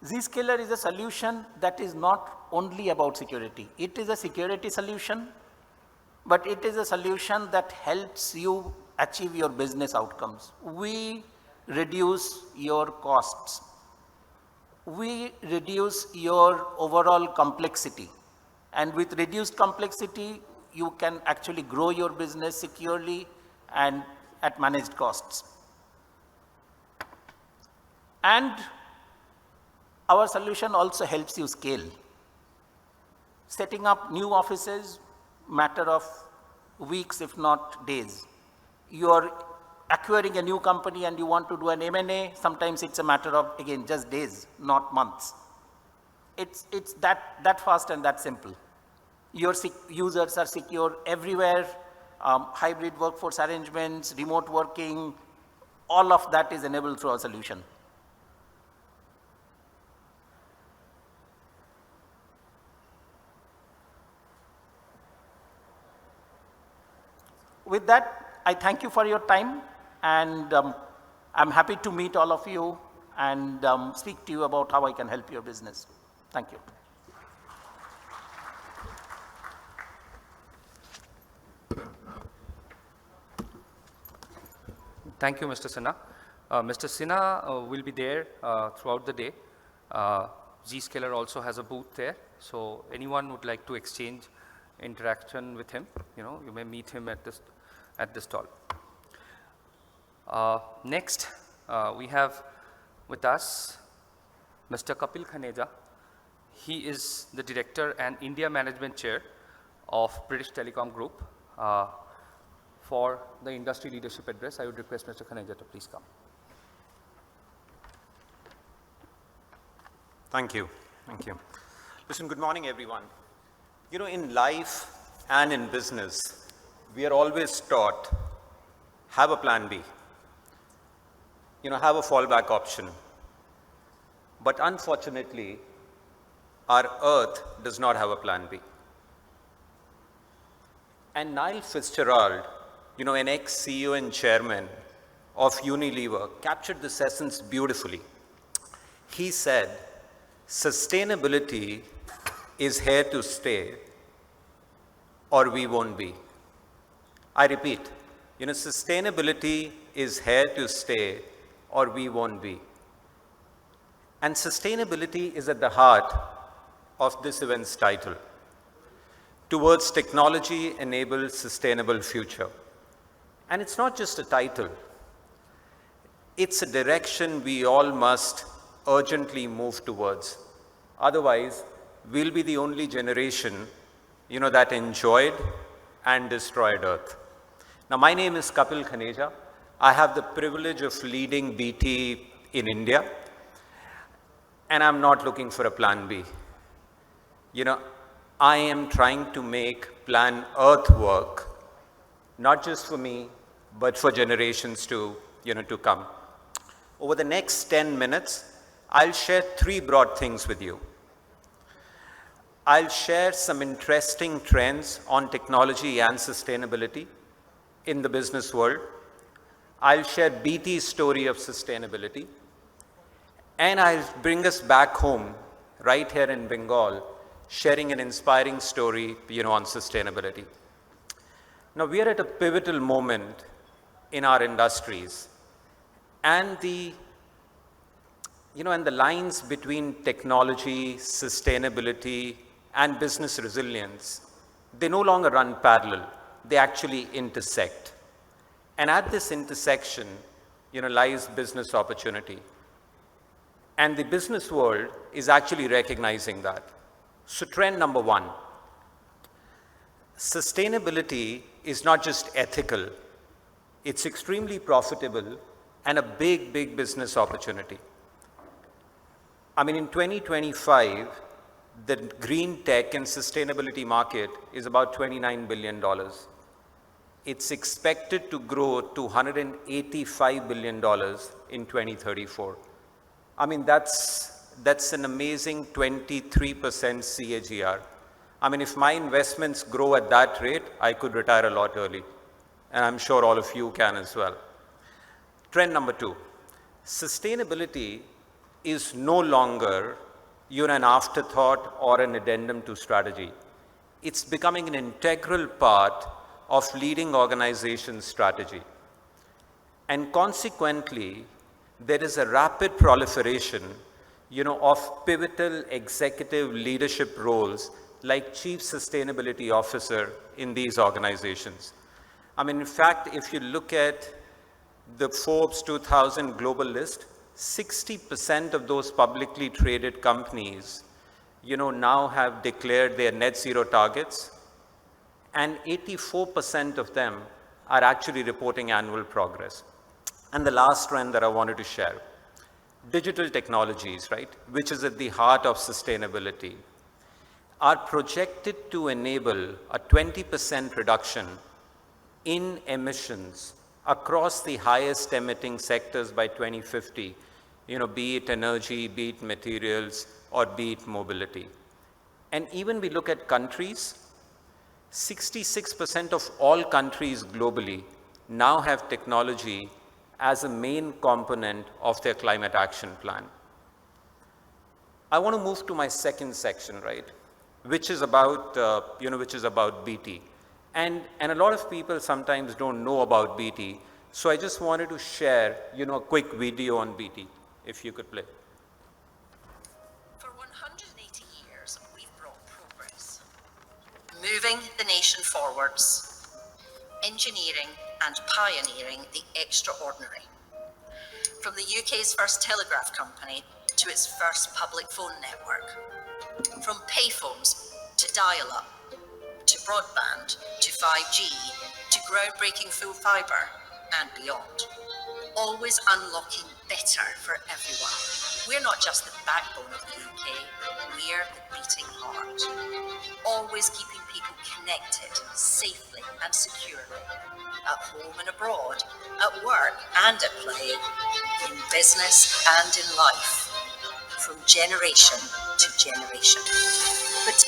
Zscaler is a solution that is not only about security. It is a security solution, but it is a solution that helps you achieve your business outcomes. We reduce your costs. We reduce your overall complexity. And with reduced complexity, you can actually grow your business securely and at managed costs. And our solution also helps you scale. Setting up new offices, matter of weeks, if not days. Your acquiring a new company and you want to do an M&A, sometimes it's a matter of, again, just days, not months. It's that fast and that simple. Your users are secure everywhere, hybrid workforce arrangements, remote working, all of that is enabled through our solution. With that, I thank you for your time, and I'm happy to meet all of you and speak to you about how I can help your business. Thank you. Thank you, Mr. Sinha. Mr. Sinha will be there throughout the day. Zscaler also has a booth there, so anyone would like to exchange interaction with him, you may meet him at this stall. Next, we have with us Mr. Kapil Khaneja. He is the Director and India Management Chair of British Telecom Group. For the industry leadership address, I would request Mr. Khaneja to please come. Thank you. Thank you. Listen, good morning, everyone. In life and in business, we are always taught, have a plan B. Have a fallback option. But unfortunately, our earth does not have a plan B. And Niall Fitzgerald, an ex-CEO and chairman of Unilever, captured this essence beautifully. He said, sustainability is here to stay, or we won't be. I repeat, sustainability is here to stay, or we won't be. And sustainability is at the heart of this event's title, Towards Technology-Enabled Sustainable Future. And it's not just a title. It's a direction we all must urgently move towards. Otherwise, we'll be the only generation, that enjoyed and destroyed Earth. Now, my name is Kapil Khaneja. I have the privilege of leading BT in India, and I'm not looking for a plan B. I am trying to make Plan Earth work, not just for me, but for generations to come. Over the next 10 minutes, I'll share 3 broad things with you. I'll share some interesting trends on technology and sustainability in the business world. I'll share BT's story of sustainability. And I'll bring us back home, right here in Bengal, sharing an inspiring story, on sustainability. Now, we are at a pivotal moment in our industries, and the lines between technology, sustainability, and business resilience, they no longer run parallel. They actually intersect. And at this intersection, lies business opportunity. And the business world is actually recognizing that. So trend number 1, sustainability is not just ethical, it's extremely profitable and a big, big business opportunity. In 2025, the green tech and sustainability market is about $29 billion. It's expected to grow to $185 billion in 2034. That's an amazing 23% CAGR. If my investments grow at that rate, I could retire a lot early. And I'm sure all of you can as well. Trend number 2, sustainability is no longer an afterthought or an addendum to strategy. It's becoming an integral part of leading organizations' strategy. And consequently, there is a rapid proliferation, of pivotal executive leadership roles like Chief Sustainability Officer in these organizations. In fact, if you look at the Forbes 2000 global list, 60% of those publicly traded companies, now have declared their net zero targets, and 84% of them are actually reporting annual progress. And the last trend that I wanted to share, digital technologies, right, which is at the heart of sustainability, are projected to enable a 20% reduction in emissions across the highest emitting sectors by 2050, be it energy, be it materials, or be it mobility. And even we look at countries, 66% of all countries globally now have technology as a main component of their climate action plan. I want to move to my second section, right, which is about, BT. And a lot of people sometimes don't know about BT. So I just wanted to share, a quick video on BT, if you could play. For 180 years, we've brought progress, moving the nation forwards, engineering and pioneering the extraordinary. From the UK's first telegraph company to its first public phone network, from payphones to dial-up, to broadband, to 5G, to groundbreaking full fibre and beyond. Always unlocking better for everyone. We're not just the backbone of the UK, we're the beating heart. Always keeping people connected, safely and securely, at home and abroad, at work and at play, in business and in life, from generation to generation. But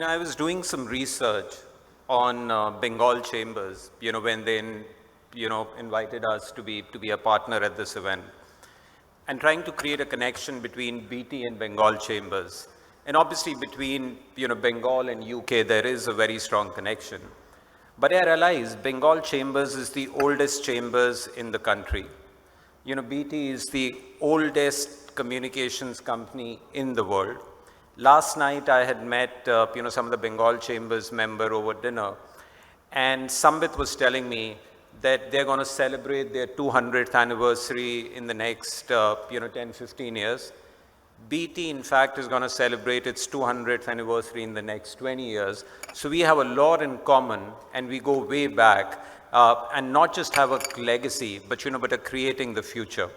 I was doing some research on Bengal Chambers, when they, invited us to be a partner at this event, and trying to create a connection between BT and Bengal Chambers. And obviously between, Bengal and UK, there is a very strong connection. But I realized Bengal Chambers is the oldest chambers in the country. BT is the oldest communications company in the world. Last night I had met, some of the Bengal Chambers member over dinner, and Sambit was telling me that they're going to celebrate their 200th anniversary in the next, 10, 15 years. BT, in fact, is going to celebrate its 200th anniversary in the next 20 years. So we have a lot in common, and we go way back, and not just have a legacy, but, but creating the future.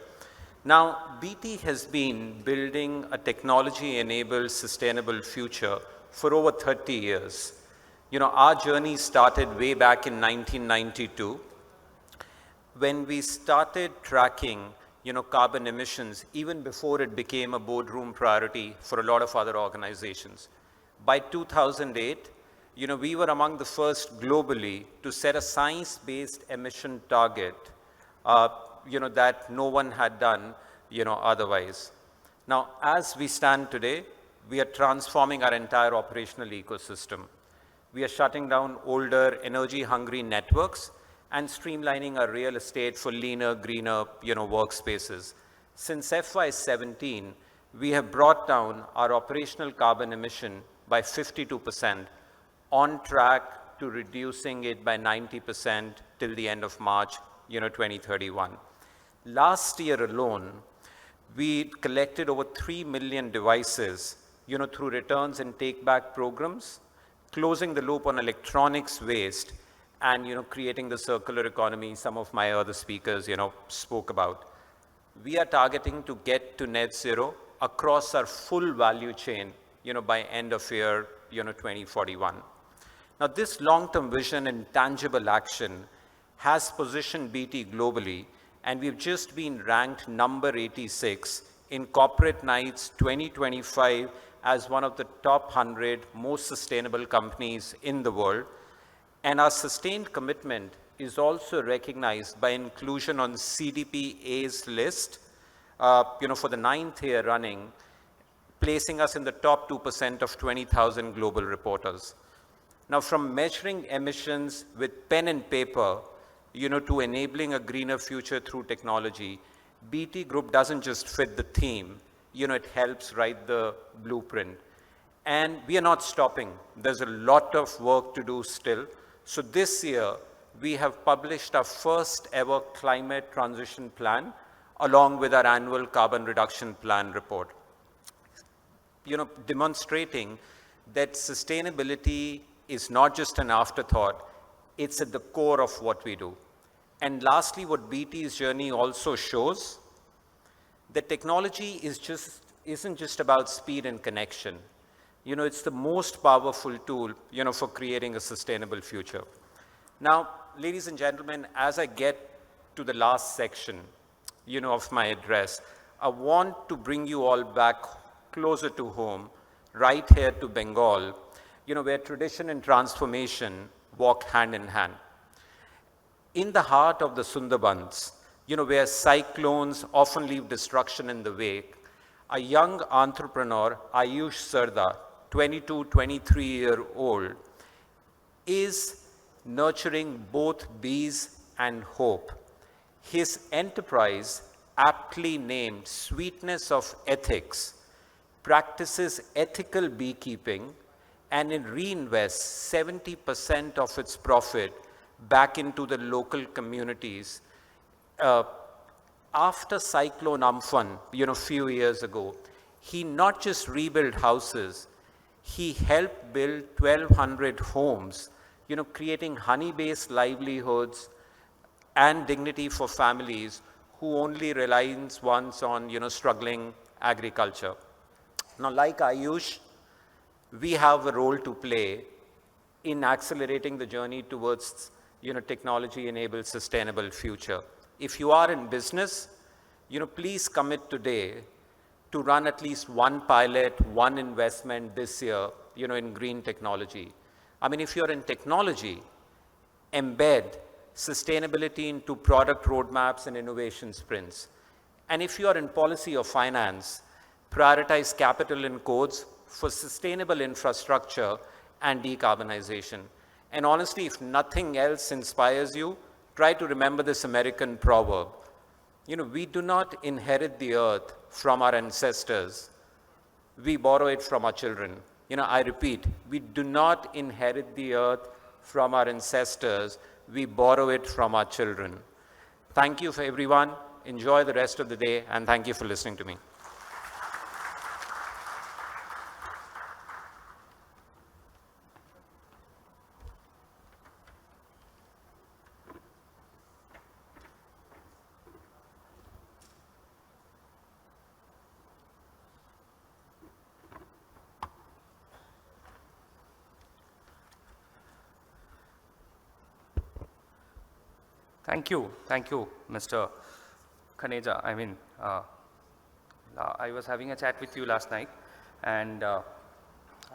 Now, BT has been building a technology-enabled sustainable future for over 30 years. Our journey started way back in 1992 when we started tracking, carbon emissions even before it became a boardroom priority for a lot of other organizations. By 2008, we were among the first globally to set a science-based emission target that no one had done, otherwise. Now, as we stand today, we are transforming our entire operational ecosystem. We are shutting down older, energy-hungry networks and streamlining our real estate for leaner, greener, workspaces. Since FY17, we have brought down our operational carbon emission by 52%, on track to reducing it by 90% till the end of March, 2031. Last year alone, we collected over 3 million devices, through returns and take-back programs, closing the loop on electronics waste, and, creating the circular economy some of my other speakers, spoke about. We are targeting to get to net zero across our full value chain, by end of year, 2041. Now, this long-term vision and tangible action has positioned BT globally, and we've just been ranked number 86 in Corporate Knights 2025 as one of the top 100 most sustainable companies in the world. And our sustained commitment is also recognized by inclusion on CDP A's list, for the 9th year running, placing us in the top 2% of 20,000 global reporters. Now, from measuring emissions with pen and paper, to enabling a greener future through technology, BT Group doesn't just fit the theme, it helps write the blueprint. And we are not stopping. There's a lot of work to do still. So this year, we have published our first ever climate transition plan, along with our annual carbon reduction plan report. Demonstrating that sustainability is not just an afterthought, it's at the core of what we do. And lastly, what BT's journey also shows, that technology isn't just about speed and connection. It's the most powerful tool, for creating a sustainable future. Now, ladies and gentlemen, as I get to the last section, of my address, I want to bring you all back closer to home, right here to Bengal, where tradition and transformation walk hand in hand. In the heart of the Sundarbans, where cyclones often leave destruction in the wake, a young entrepreneur, Ayush Sarda, 22, 23-year-old, is nurturing both bees and hope. His enterprise, aptly named Sweetness of Ethics, practices ethical beekeeping and it reinvests 70% of its profit back into the local communities. After Cyclone Amphan, a few years ago, he not just rebuilt houses, he helped build 1,200 homes, creating honey-based livelihoods and dignity for families who only rely once on, struggling agriculture. Now, like Ayush, we have a role to play in accelerating the journey towards, technology-enabled sustainable future. If you are in business, please commit today to run at least one pilot, one investment this year, in green technology. If you're in technology, embed sustainability into product roadmaps and innovation sprints. And if you are in policy or finance, prioritize capital and codes for sustainable infrastructure and decarbonization. And honestly, if nothing else inspires you, try to remember this American proverb. We do not inherit the earth from our ancestors. We borrow it from our children. I repeat, we do not inherit the earth from our ancestors. We borrow it from our children. Thank you for everyone. Enjoy the rest of the day, and thank you for listening to me. Thank you, Mr. Khaneja. I was having a chat with you last night, and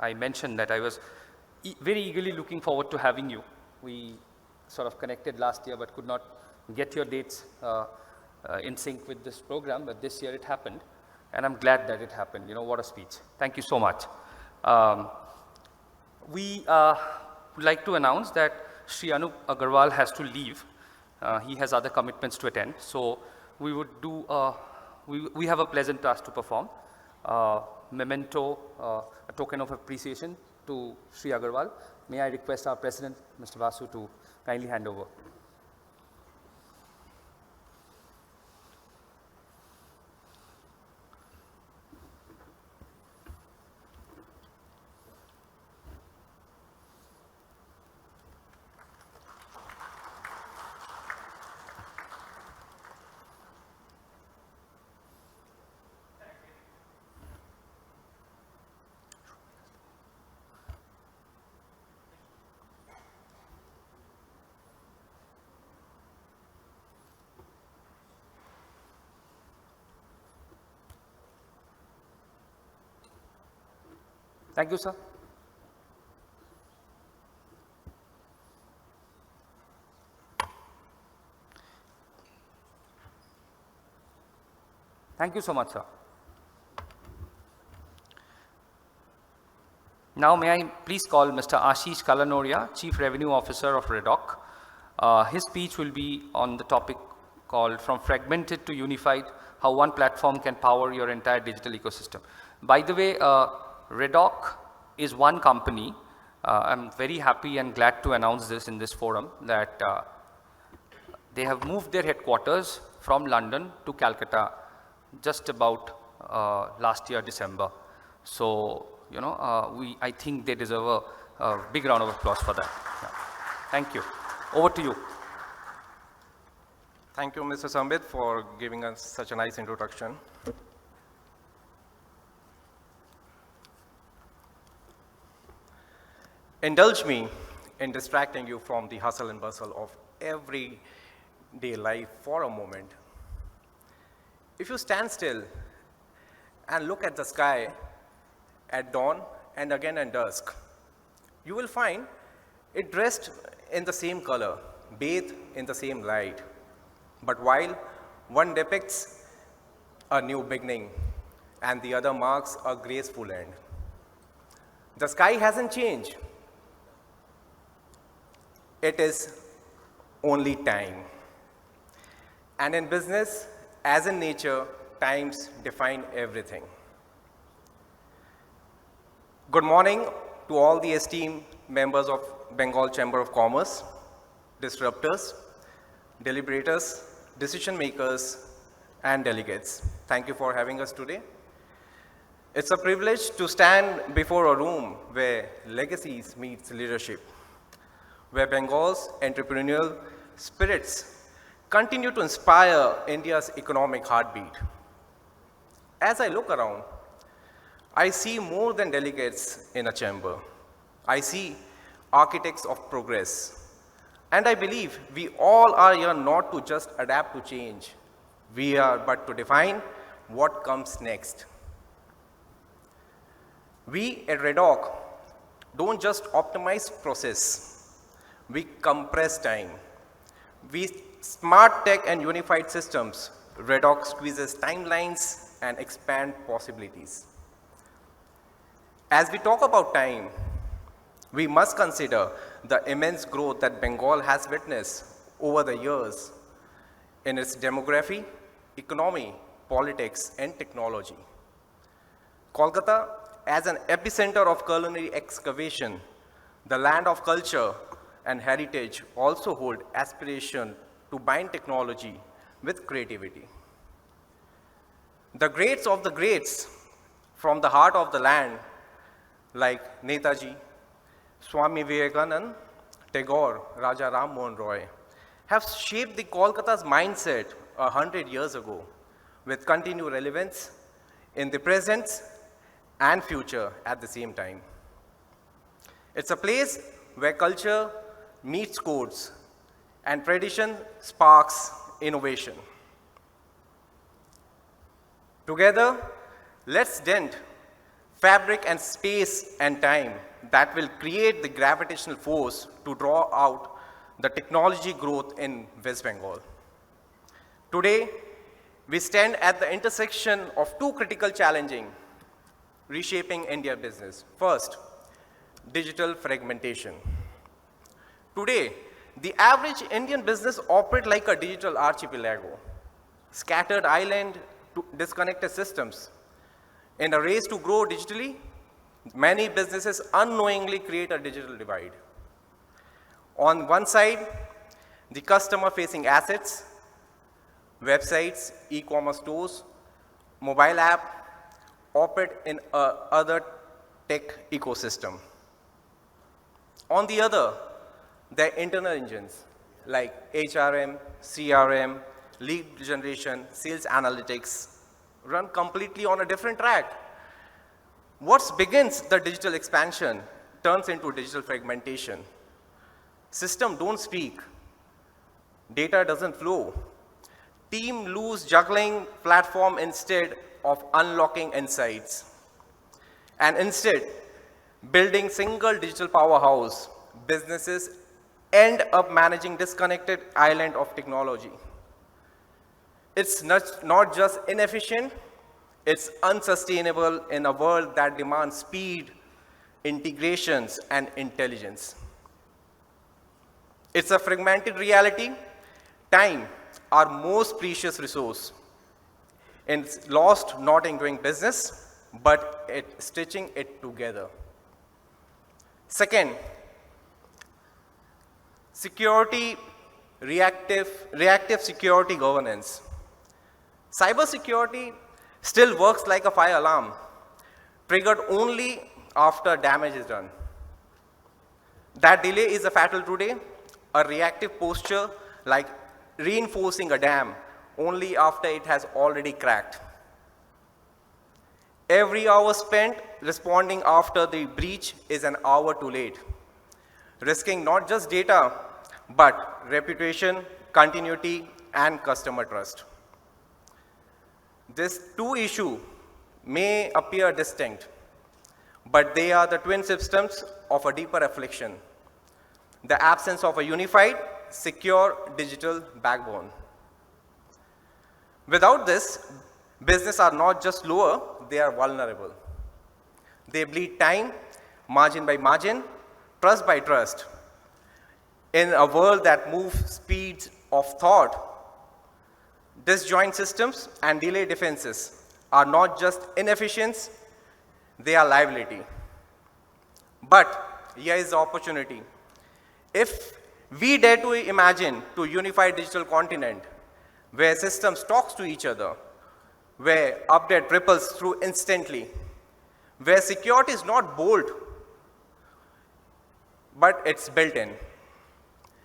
I mentioned that I was very eagerly looking forward to having you. We sort of connected last year, but could not get your dates in sync with this program, but this year it happened, and I'm glad that it happened. What a speech. Thank you so much. We would like to announce that Sri Anup Agarwal has to leave. He has other commitments to attend. So we would do, we have a pleasant task to perform. Memento, a token of appreciation to Sri Agarwal. May I request our President, Mr. Vasu, to kindly hand over. Thank you, sir. Thank you so much, sir. Now may I please call Mr. Ashish Kalanoria, Chief Revenue Officer of Redoc. His speech will be on the topic called From Fragmented to Unified, How One Platform Can Power Your Entire Digital Ecosystem. By the way, Redoc is one company. I'm very happy and glad to announce this in this forum that they have moved their headquarters from London to Calcutta just about last year, December. So, you know, I think they deserve a big round of applause for that. Yeah. Thank you. Over to you. Thank you, Mr. Sambit, for giving us such a nice introduction. Indulge me in distracting you from the hustle and bustle of everyday life for a moment. If you stand still and look at the sky at dawn and again at dusk, you will find it dressed in the same color, bathed in the same light. But while one depicts a new beginning and the other marks a graceful end, the sky hasn't changed. It is only time. And in business, as in nature, times define everything. Good morning to all the esteemed members of Bengal Chamber of Commerce, disruptors, deliberators, decision makers, and delegates. Thank you for having us today. It's a privilege to stand before a room where legacies meets leadership, where Bengal's entrepreneurial spirits continue to inspire India's economic heartbeat. As I look around, I see more than delegates in a chamber. I see architects of progress. And I believe we all are here not to just adapt to change. We are but to define what comes next. We at Redoc don't just optimize process. We compress time. We smart tech and unified systems. Redoc squeezes timelines and expand possibilities. As we talk about time, we must consider the immense growth that Bengal has witnessed over the years in its demography, economy, politics, and technology. Kolkata, as an epicenter of culinary excavation, the land of culture and heritage, also hold aspiration to bind technology with creativity. The greats of the greats from the heart of the land, like Netaji, Swami Vivekananda, Tagore, Raja Ram Mohan Roy, have shaped the Kolkata's mindset 100 years ago with continued relevance in the present and future at the same time. It's a place where culture meets codes and tradition sparks innovation. Together, let's dent fabric and space and time that will create the gravitational force to draw out the technology growth in West Bengal. Today, we stand at the intersection of two critical challenges reshaping India business. First, digital fragmentation. Today, the average Indian business operates like a digital archipelago, scattered island to disconnected systems. In a race to grow digitally, many businesses unknowingly create a digital divide. On one side, the customer-facing assets, websites, e-commerce stores, mobile app, operate in other tech ecosystem. On the other, their internal engines like HRM, CRM, lead generation, sales analytics run completely on a different track. What begins the digital expansion turns into digital fragmentation. Systems don't speak. Data doesn't flow. Team lose juggling platform instead of unlocking insights. And instead, building single digital powerhouse, businesses end up managing disconnected island of technology. It's not just inefficient, it's unsustainable in a world that demands speed, integrations, and intelligence. It's a fragmented reality. Time, our most precious resource. It's lost not in doing business, but stitching it together. Second, security, reactive security governance. Cybersecurity still works like a fire alarm, triggered only after damage is done. That delay is a fatal today, a reactive posture like reinforcing a dam only after it has already cracked. Every hour spent responding after the breach is an hour too late, risking not just data, but reputation, continuity, and customer trust. These two issues may appear distinct, but they are the twin systems of a deeper affliction: the absence of a unified, secure digital backbone. Without this, businesses are not just slower, they are vulnerable. They bleed time, margin by margin, trust by trust. In a world that moves speeds of thought, disjoint systems and delay defenses are not just inefficiency, they are liability. But here is the opportunity. If we dare to imagine a unified digital continent where systems talk to each other, where update ripples through instantly, where security is not bold, but it's built in,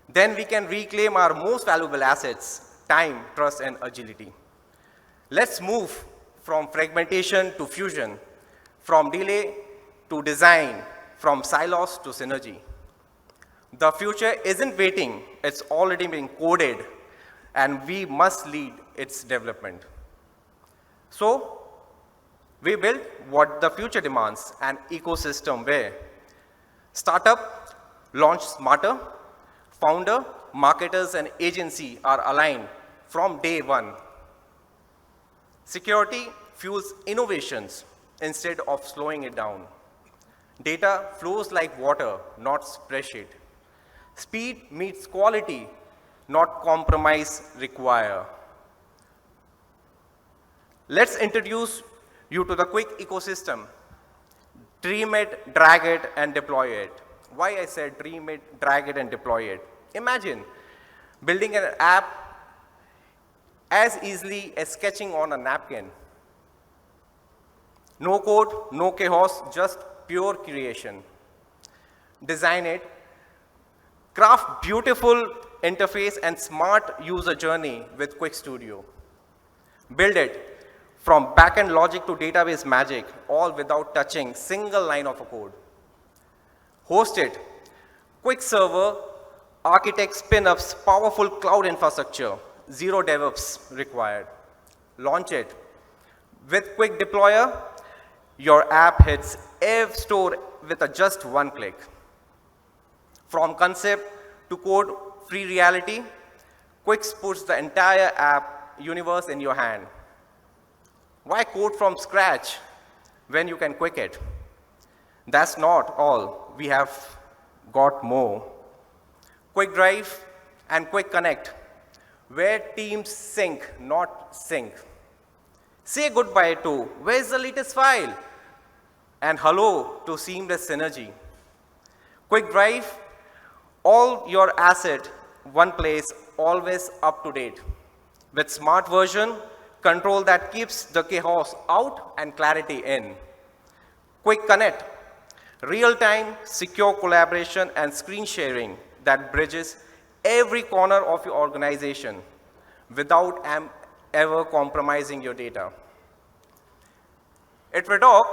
then we can reclaim our most valuable assets: time, trust, and agility. Let's move from fragmentation to fusion, from delay to design, from silos to synergy. The future isn't waiting, it's already been coded, and we must lead its development. So, we build what the future demands: an ecosystem where startup launch smarter, founder, marketers, and agency are aligned from day one. Security fuels innovations instead of slowing it down. Data flows like water, not spreadsheet. Speed meets quality, not compromise require. Let's introduce you to the quick ecosystem. Dream it, drag it, and deploy it. Why I said dream it, drag it, and deploy it? Imagine building an app as easily as sketching on a napkin. No code, no chaos, just pure creation. Design it, craft beautiful interface and smart user journey with Quick Studio. Build it from backend logic to database magic, all without touching single line of a code. Host it, quick server, architect spin-ups, powerful cloud infrastructure, zero DevOps required. Launch it. With Quick Deployer, your app hits App Store with just one click. From concept to code free reality, Quick puts the entire app universe in your hand. Why code from scratch when you can Quick it? That's not all. We have got more. Quick Drive and Quick Connect, where teams sync, not sync. Say goodbye to where's the latest file, and hello to seamless synergy. Quick Drive, all your asset, one place, always up to date. With smart version, control that keeps the chaos out and clarity in. Quick Connect, real-time, secure collaboration and screen sharing that bridges every corner of your organization without ever compromising your data. At Redoc,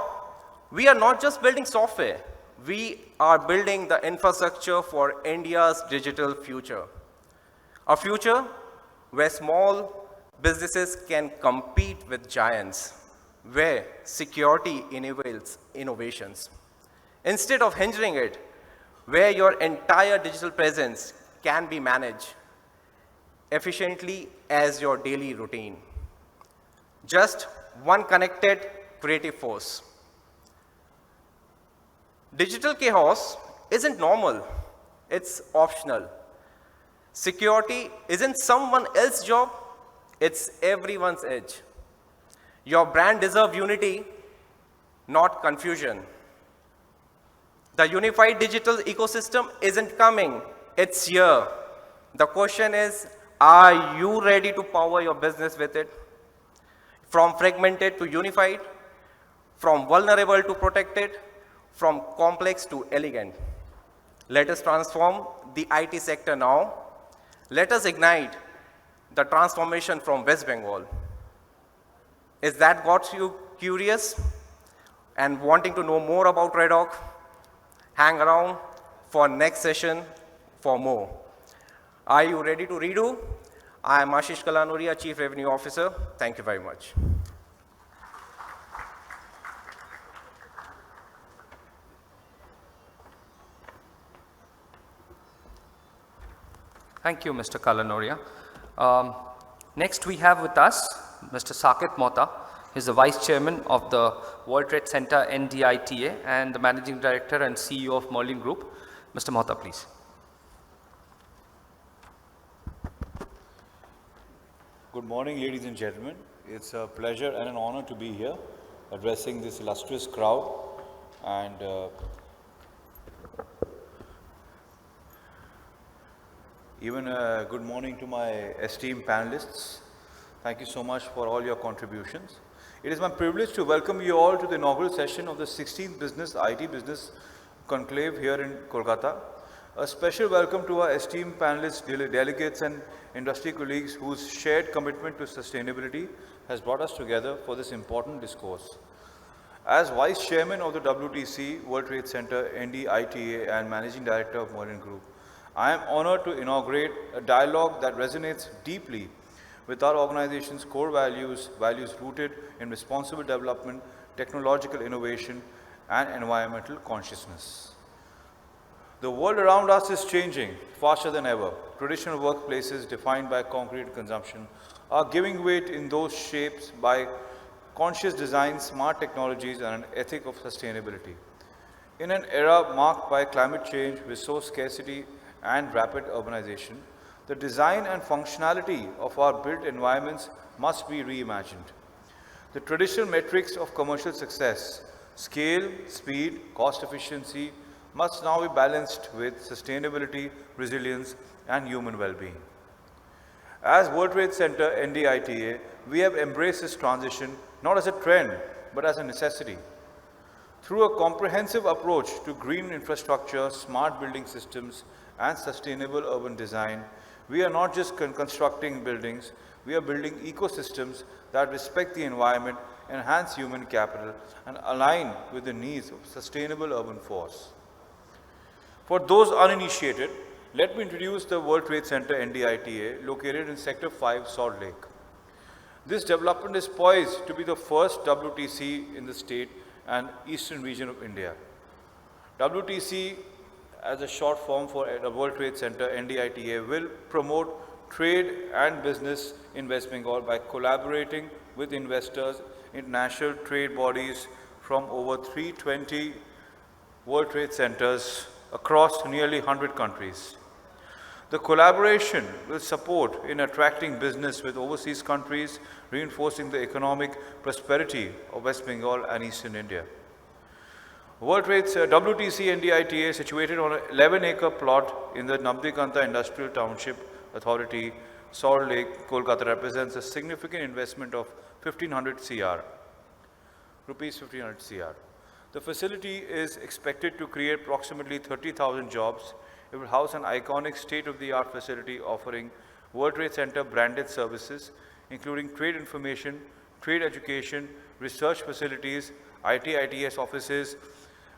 we are not just building software, we are building the infrastructure for India's digital future. A future where small businesses can compete with giants, where security enables innovations. Instead of hindering it, where your entire digital presence can be managed efficiently as your daily routine. Just one connected creative force. Digital chaos isn't normal, it's optional. Security isn't someone else's job, it's everyone's edge. Your brand deserves unity, not confusion. The unified digital ecosystem isn't coming, it's here. The question is, are you ready to power your business with it? From fragmented to unified, from vulnerable to protected, from complex to elegant. Let us transform the IT sector now. Let us ignite the transformation from West Bengal. Is that got you curious and wanting to know more about Red Hawk? Hang around for next session for more. Are you ready to redo? I am Ashish Kalanoria, Chief Revenue Officer. Thank you very much. Thank you, Mr. Kalanoria. Next, we have with us Mr. Saket Mohta. He's the Vice Chairman of the World Trade Center NDITA and the Managing Director and CEO of Merlin Group. Mr. Mohta, please. Good morning, ladies and gentlemen. It's a pleasure and an honor to be here addressing this illustrious crowd. And even a good morning to my esteemed panelists. Thank you so much for all your contributions. It is my privilege to welcome you all to the inaugural session of the 16th IT Business Conclave here in Kolkata. A special welcome to our esteemed panelists, delegates and industry colleagues whose shared commitment to sustainability has brought us together for this important discourse. As Vice Chairman of the WTC, World Trade Center, NDITA and Managing Director of Merlin Group, I am honored to inaugurate a dialogue that resonates deeply with our organization's core values rooted in responsible development, technological innovation and environmental consciousness. The world around us is changing faster than ever. Traditional workplaces defined by concrete consumption are giving way in those shapes by conscious design, smart technologies, and an ethic of sustainability. In an era marked by climate change, resource scarcity, and rapid urbanization, the design and functionality of our built environments must be reimagined. The traditional metrics of commercial success, scale, speed, cost efficiency, must now be balanced with sustainability, resilience, and human well-being. As World Trade Center NDITA, we have embraced this transition not as a trend, but as a necessity. Through a comprehensive approach to green infrastructure, smart building systems, and sustainable urban design, we are not just constructing buildings, we are building ecosystems that respect the environment, enhance human capital, and align with the needs of sustainable urban force. For those uninitiated, let me introduce the World Trade Center NDITA, located in Sector 5, Salt Lake. This development is poised to be the first WTC in the state and eastern region of India. WTC, as a short form for the World Trade Center NDITA, will promote trade and business in West Bengal by collaborating with investors, international trade bodies from over 320 World Trade Centers across nearly 100 countries. The collaboration will support in attracting business with overseas countries, reinforcing the economic prosperity of West Bengal and Eastern India. World Trade WTC NDITA, situated on an 11-acre plot in the Nabdikanta Industrial Township Authority, Salt Lake, Kolkata, represents a significant investment of 1,500 CR, rupees 1,500 CR. The facility is expected to create approximately 30,000 jobs. It will house an iconic state-of-the-art facility offering World Trade Center branded services, including trade information, trade education, research facilities, ITS offices,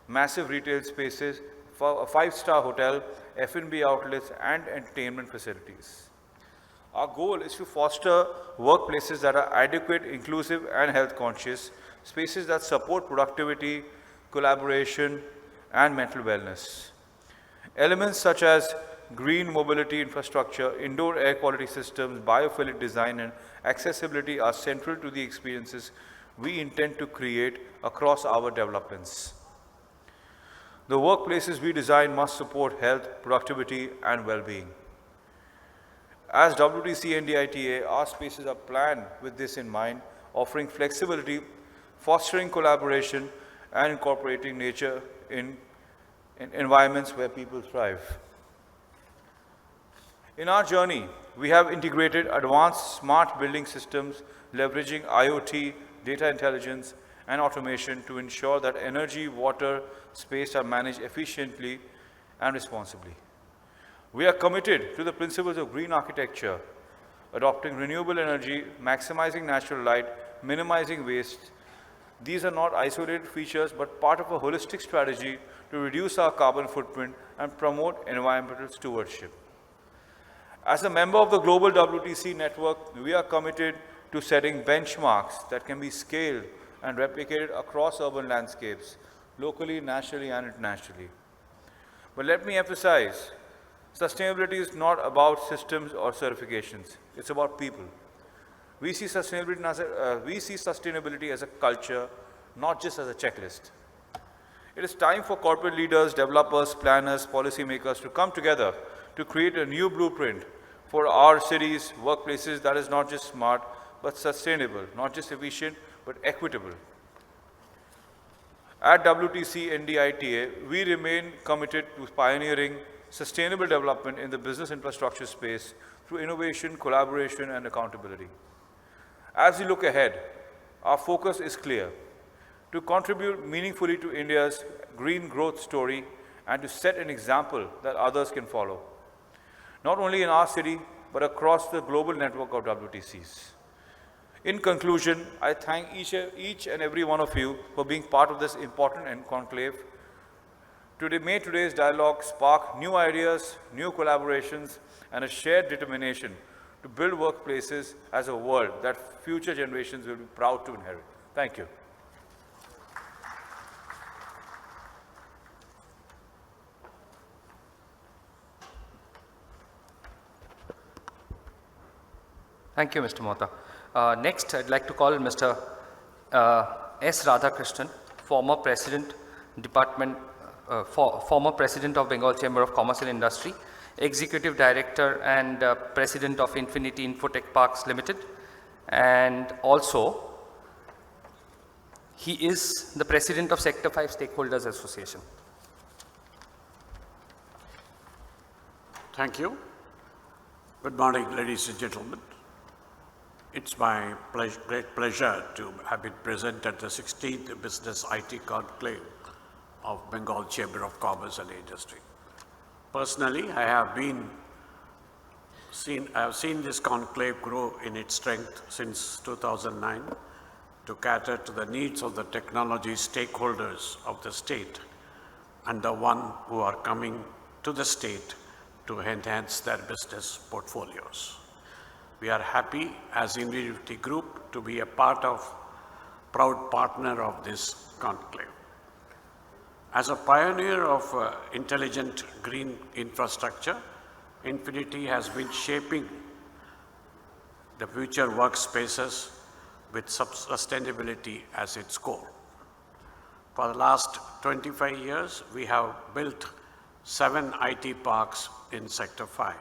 massive retail spaces, a 5-star hotel, F&B outlets, and entertainment facilities. Our goal is to foster workplaces that are adequate, inclusive, and health conscious, spaces that support productivity, collaboration, and mental wellness. Elements such as green mobility infrastructure, indoor air quality systems, biophilic design, and accessibility are central to the experiences we intend to create across our developments. The workplaces we design must support health, productivity, and well-being. As WTC and DITA, our spaces are planned with this in mind, offering flexibility, fostering collaboration, and incorporating nature in environments where people thrive. In our journey, we have integrated advanced smart building systems, leveraging IoT, data intelligence, and automation to ensure that energy, water, space are managed efficiently and responsibly. We are committed to the principles of green architecture, adopting renewable energy, maximizing natural light, minimizing waste. These are not isolated features, but part of a holistic strategy to reduce our carbon footprint and promote environmental stewardship. As a member of the global WTC network, we are committed to setting benchmarks that can be scaled and replicated across urban landscapes, locally, nationally, and internationally. But let me emphasize, sustainability is not about systems or certifications. It's about people. We see sustainability as a culture, not just as a checklist. It is time for corporate leaders, developers, planners, policymakers to come together to create a new blueprint for our cities, workplaces that is not just smart, but sustainable, not just efficient, but equitable. At WTC and DITA, we remain committed to pioneering sustainable development in the business infrastructure space through innovation, collaboration, and accountability. As we look ahead, our focus is clear: to contribute meaningfully to India's green growth story and to set an example that others can follow, not only in our city, but across the global network of WTCs. In conclusion, I thank each and every one of you for being part of this important conclave. May today's dialogue spark new ideas, new collaborations, and a shared determination to build workplaces as a world that future generations will be proud to inherit. Thank you. Thank you, Mr. Mohta. Next, I'd like to call Mr. S. Radhakrishnan, former President of Bengal Chamber of Commerce and Industry, Executive Director and President of Infinity Infotech Parks Limited, and also he is the President of Sector 5 Stakeholders Association. Thank you. Good morning, ladies and gentlemen. It's my great pleasure to have been present at the 16th Business IT Conclave of Bengal Chamber of Commerce and Industry. Personally, I have seen this conclave grow in its strength since 2009 to cater to the needs of the technology stakeholders of the state and the one who are coming to the state to enhance their business portfolios. We are happy as Infinity Group to be a proud partner of this conclave. As a pioneer of intelligent green infrastructure, Infinity has been shaping the future workspaces with sustainability as its goal. For the last 25 years, we have built 7 IT parks in Sector 5.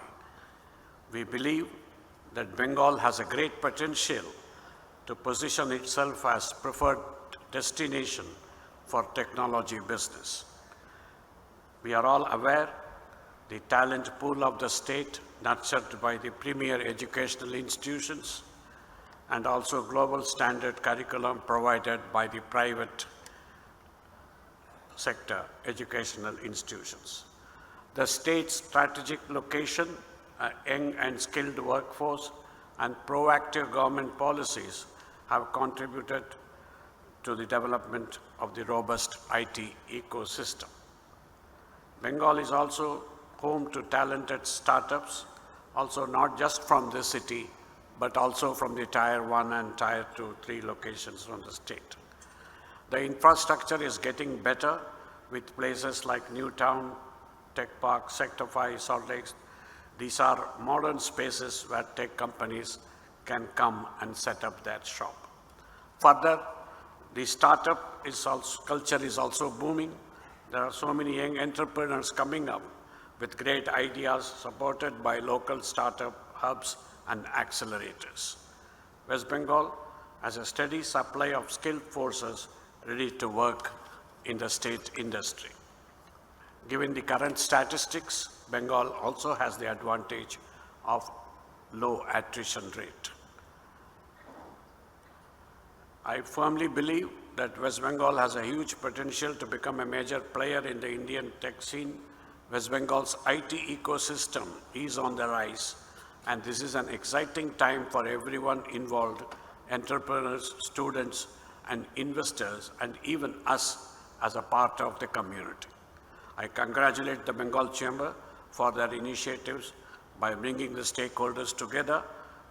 We believe that Bengal has a great potential to position itself as preferred destination for technology business. We are all aware the talent pool of the state, nurtured by the premier educational institutions and also global standard curriculum provided by the private sector educational institutions. The state's strategic location, a young and skilled workforce, and proactive government policies have contributed to the development of the robust IT ecosystem. Bengal is also home to talented startups, also not just from the city, but also from the Tier 1 and Tier 2, 3 locations from the state. The infrastructure is getting better with places like Newtown, Tech Park, Sector 5, Salt Lake. These are modern spaces where tech companies can come and set up their shop. Further, the startup culture is also booming. there are so many young entrepreneurs coming up with great ideas supported by local startup hubs and accelerators. West Bengal has a steady supply of skilled forces ready to work in the state industry. Given the current statistics, Bengal also has the advantage of low attrition rate. I firmly believe that West Bengal has a huge potential to become a major player in the Indian tech scene. West Bengal's IT ecosystem is on the rise, and this is an exciting time for everyone involved, entrepreneurs, students, and investors, and even us as a part of the community. I congratulate the Bengal Chamber for their initiatives by bringing the stakeholders together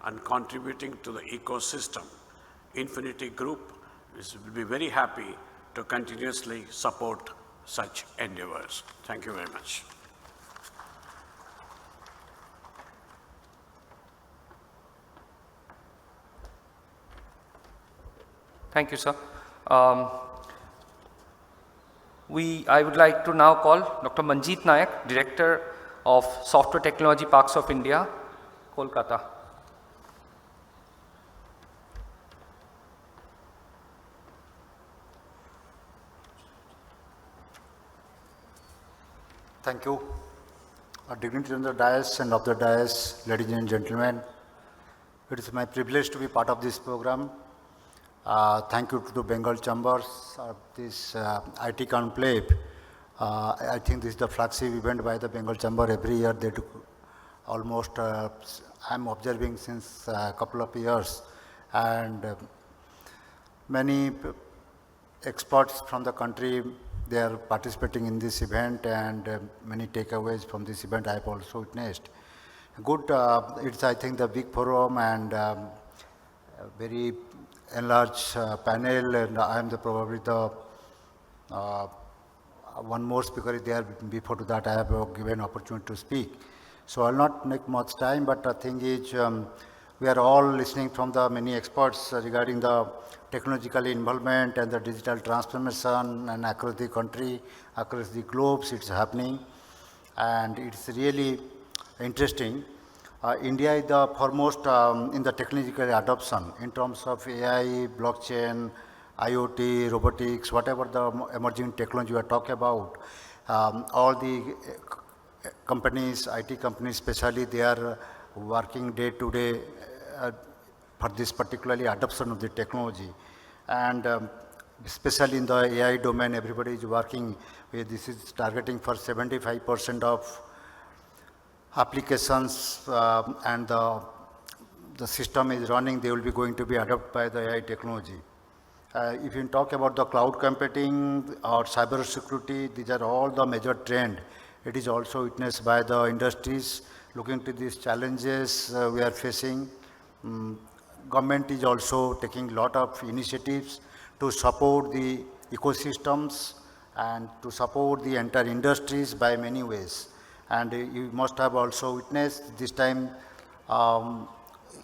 and contributing to the ecosystem. Infinity Group will be very happy to continuously support such endeavors. Thank you very much. Thank you, sir. I would like to now call Dr. Manjeet Nayak, Director of Software Technology Parks of India, Kolkata. Thank you. Dignitaries on the dais and off the dais, ladies and gentlemen, it is my privilege to be part of this program. Thank you to the Bengal Chambers of this IT Conclave. I think this is the flagship event by the Bengal Chamber. Every year they do almost, I'm observing since a couple of years, and many experts from the country, they are participating in this event, and many takeaways from this event I have also witnessed. Good, it's I think the big forum and very enlarged panel, and I am probably the one more speaker is there. Before that I have given opportunity to speak. So I will not make much time, but the thing is we are all listening from the many experts regarding the technological involvement and the digital transformation, and across the country, across the globes it's happening, and it's really interesting. India is the foremost in the technological adoption in terms of AI, blockchain, IoT, robotics, whatever the emerging technology we are talking about. All the companies, IT companies especially, they are working day to day for this particularly adoption of the technology. And especially in the AI domain, everybody is working with this is targeting for 75% of applications and the system is running, they will be going to be adopted by the AI technology. If you talk about the cloud computing or cyber security, these are all the major trend. It is also witnessed by the industries looking to these challenges we are facing. Government is also taking a lot of initiatives to support the ecosystems and to support the entire industries by many ways. And you must have also witnessed this time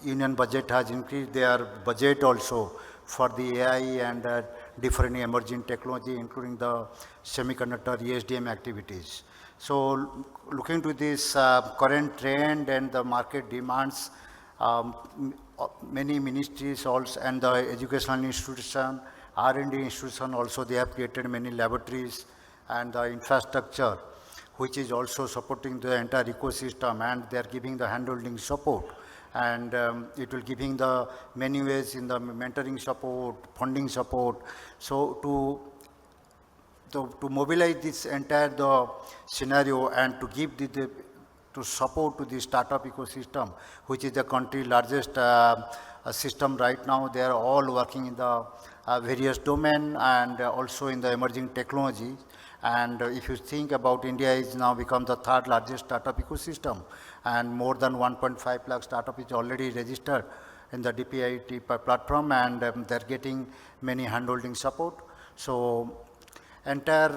Union budget has increased their budget also for the AI and different emerging technology, including the semiconductor ESDM activities. So looking to this current trend and the market demands, many ministries also and the educational institution, R&D institution also, they have created many laboratories and the infrastructure, which is also supporting the entire ecosystem, and they are giving the handholding support. And it will giving the many ways in the mentoring support, funding support. So to mobilize this entire the scenario and to give to support to the startup ecosystem, which is the country's largest system right now. They are all working in the various domain and also in the emerging technology. And if you think about India is now become the third largest startup ecosystem, and more than 1.5 lakh startup is already registered in the DPIT platform, and they're getting many handholding support. So entire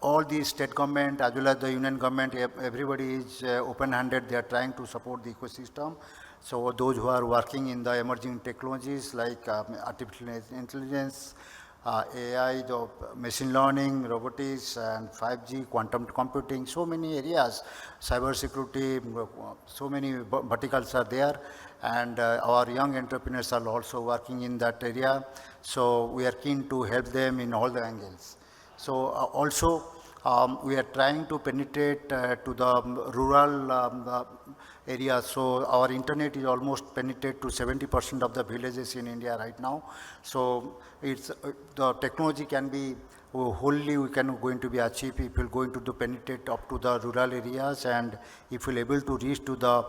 all the state government as well as the union government, everybody is open-handed. They are trying to support the ecosystem. So those who are working in the emerging technologies like artificial intelligence, AI, the machine learning, robotics, and 5G, quantum computing, so many areas, cyber security, so many verticals are there, and our young entrepreneurs are also working in that area. So we are keen to help them in all the angles. So also, we are trying to penetrate to the rural areas. So our internet is almost penetrated to 70% of the villages in India right now. So it's the technology can be wholly we can going to be achieved if we're going to penetrate up to the rural areas and if we're able to reach to the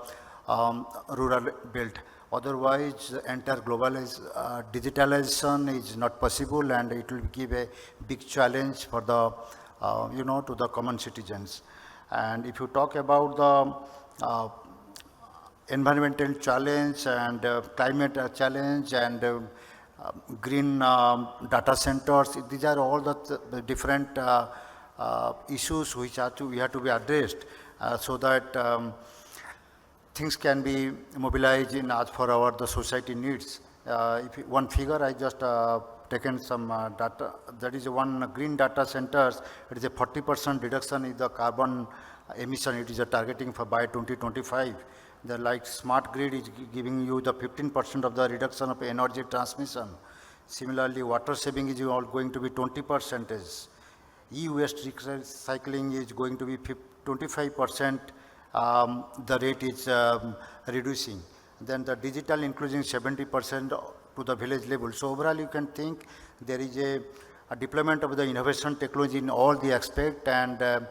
rural belt. Otherwise, the entire digitalization is not possible, and it will give a big challenge for the to the common citizens. And if you talk about the environmental challenge and climate challenge and green data centers, these are all the different issues which we have to be addressed so that things can be mobilized in as for the society needs. One figure I just taken some data, that is one green data centers, it is a 40% reduction in the carbon emission, it is a targeting for by 2025. The like smart grid is giving you the 15% of the reduction of energy transmission. Similarly, water saving is all going to be 20%. E-waste recycling is going to be 25%. The rate is reducing. Then the digital including 70% to the village level. So overall, you can think there is a deployment of the innovation technology in all the aspects, and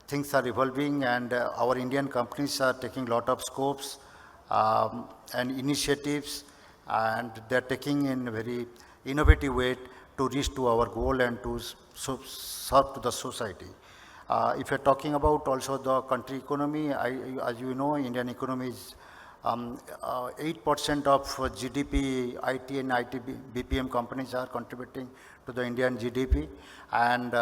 things are evolving, and our Indian companies are taking a lot of scopes and initiatives, and they're taking in a very innovative way to reach to our goal and to serve to the society. If you're talking about also the country economy, as you know, Indian economy is 8% of GDP, IT and IT BPM companies are contributing to the Indian GDP, and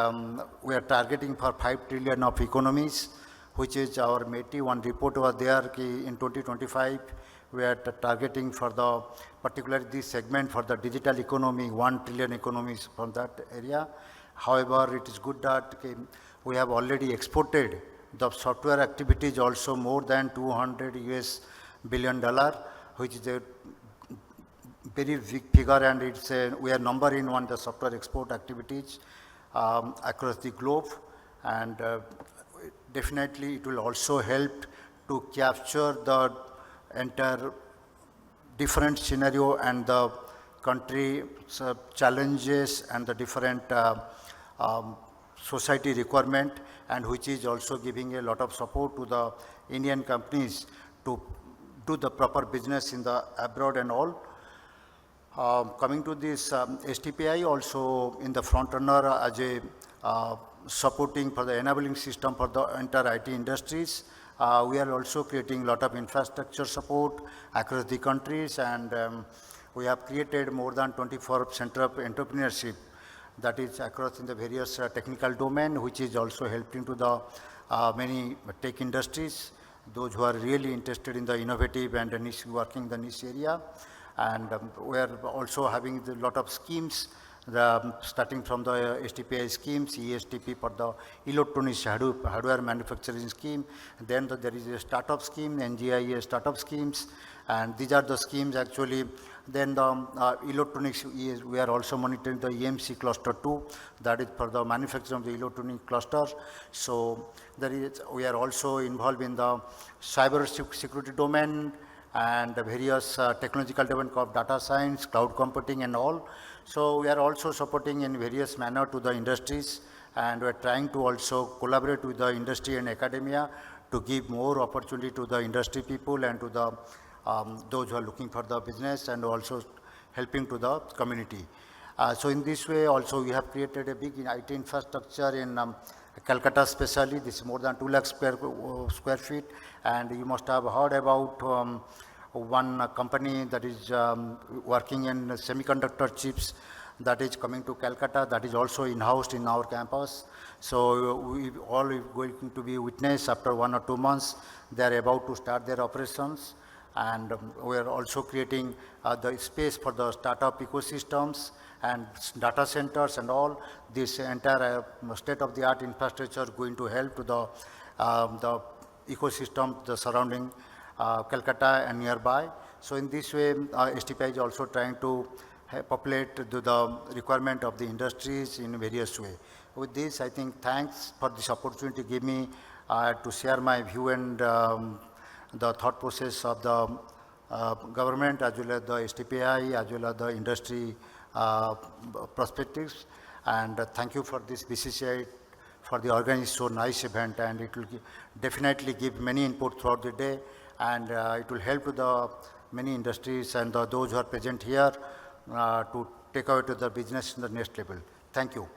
we are targeting for 5 trillion of economies, which is our METI. One report was there in 2025, we are targeting for the, particularly this segment for the digital economy, 1 trillion economies from that area. However, it is good that we have already exported the software activities also more than $200 billion, which is a very big figure, and it's we are number in one the software export activities across the globe, and definitely it will also help to capture the entire different scenario and the country challenges and the different society requirement, and which is also giving a lot of support to the Indian companies to do the proper business in the abroad and all. Coming to this STPI also in the front runner as a supporting for the enabling system for the entire IT industries. We are also creating a lot of infrastructure support across the countries, and we have created more than 24 center of entrepreneurship that is across in the various technical domain, which is also helping to the many tech industries, those who are really interested in the innovative and the niche, working the niche area. And we are also having a lot of schemes, starting from the STPI schemes, ESTP for the electronics hardware manufacturing scheme. Then there is a startup scheme, NGIA startup schemes, and these are the schemes actually. Then the electronics, we are also monitoring the EMC cluster 2, that is for the manufacturing of the electronic cluster. So there is, we are also involved in the cyber security domain and the various technological development of data science, cloud computing and all. So we are also supporting in various manner to the industries, and we are trying to also collaborate with the industry and academia to give more opportunity to the industry people and to the those who are looking for the business, and also helping to the community. So in this way also we have created a big IT infrastructure in Calcutta especially. This is more than 2 lakh square feet, and you must have heard about one company that is working in semiconductor chips that is coming to Calcutta, that is also in-housed in our campus. So we all going to be witness after 1 or 2 months, they are about to start their operations. And we are also creating the space for the startup ecosystems and data centers and all. This entire state-of-the-art infrastructure going to help to the ecosystem, the surrounding Calcutta and nearby. So in this way, STPI is also trying to populate the requirement of the industries in various way. With this, I think thanks for this opportunity to give me to share my view and the thought process of the government as well as the STPI as well as the industry perspectives. And thank you for this BCCI for the organizing so nice event, and it will definitely give many input throughout the day, and it will help to the many industries and those who are present here to take away to the business in the next level. Thank you.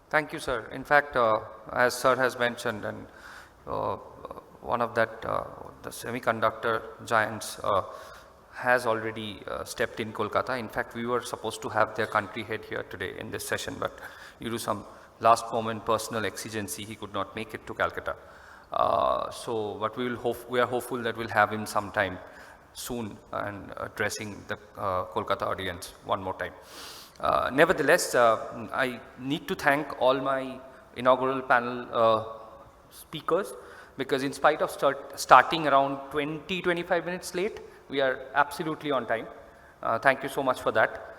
Thank you, sir. In fact, as sir has mentioned, and one of that, the semiconductor giants has already stepped in Kolkata. In fact, we were supposed to have their country head here today in this session, but due to some last moment personal exigency, he could not make it to Calcutta. But we are hopeful that we'll have him sometime soon and addressing the Kolkata audience one more time. Nevertheless, I need to thank all my inaugural panel speakers, because in spite of starting around 20-25 minutes late, we are absolutely on time. Thank you so much for that.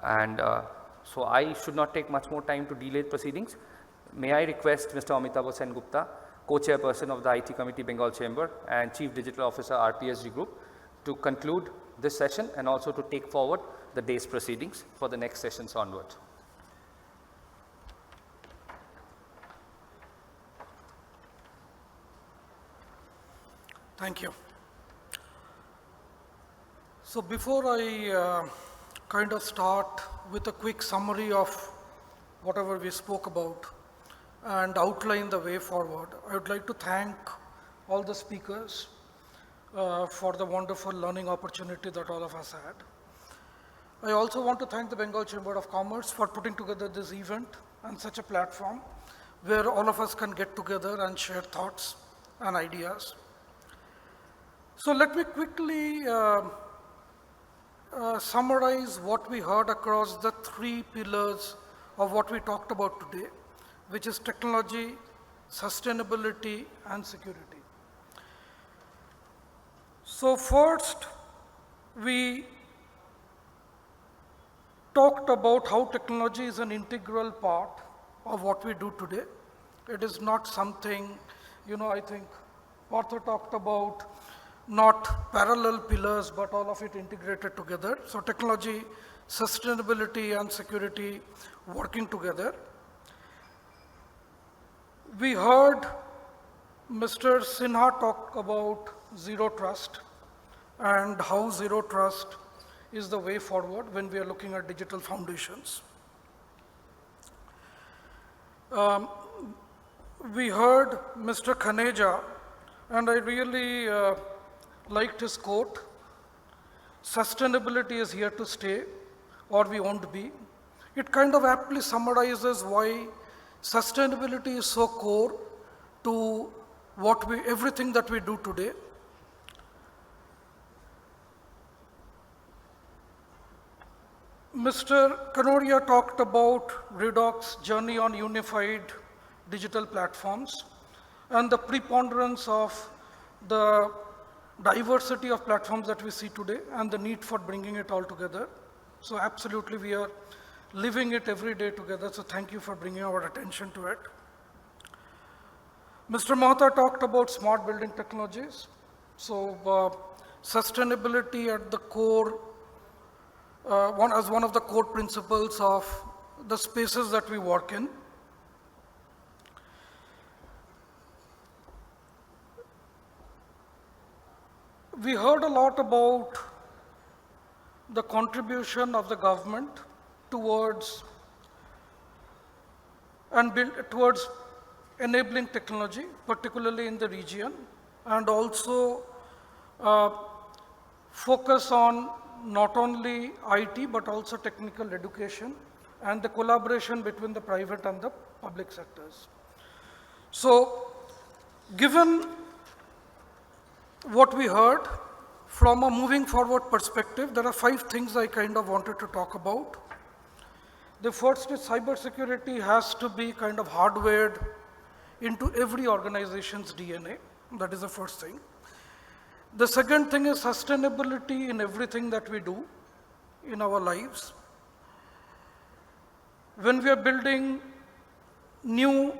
And so I should not take much more time to delay proceedings. May I request Mr. Amitabh Sen Gupta, Co-Chairperson of the IT Committee Bengal Chamber and Chief Digital Officer RPSG Group, to conclude this session and also to take forward the day's proceedings for the next sessions onward. Thank you. So before I kind of start with a quick summary of whatever we spoke about and outline the way forward, I would like to thank all the speakers for the wonderful learning opportunity that all of us had. I also want to thank the Bengal Chamber of Commerce for putting together this event and such a platform where all of us can get together and share thoughts and ideas. So let me quickly summarize what we heard across the three pillars of what we talked about today, which is technology, sustainability, and security. So first, we talked about how technology is an integral part of what we do today. It is not something, I think Partha talked about not parallel pillars, but all of it integrated together. So technology, sustainability, and security working together. We heard Mr. Sinha talk about zero trust and how zero trust is the way forward when we are looking at digital foundations. We heard Mr. Khaneja, and I really liked his quote, "Sustainability is here to stay, or we won't be." It kind of aptly summarizes why sustainability is so core to everything that we do today. Mr. Kanoria talked about Redoc's journey on unified digital platforms and the preponderance of the diversity of platforms that we see today and the need for bringing it all together. So absolutely, we are living it every day together. So thank you for bringing our attention to it. Mr. Mahata talked about smart building technologies. So sustainability at the core, as one of the core principles of the spaces that we work in. We heard a lot about the contribution of the government towards enabling technology, particularly in the region, and also focus on not only IT, but also technical education and the collaboration between the private and the public sectors. So Given what we heard, from a moving forward perspective, there are 5 things I kind of wanted to talk about. The first is cybersecurity has to be kind of hardwired into every organization's DNA. That is the first thing. The second thing is sustainability in everything that we do in our lives. When we are building new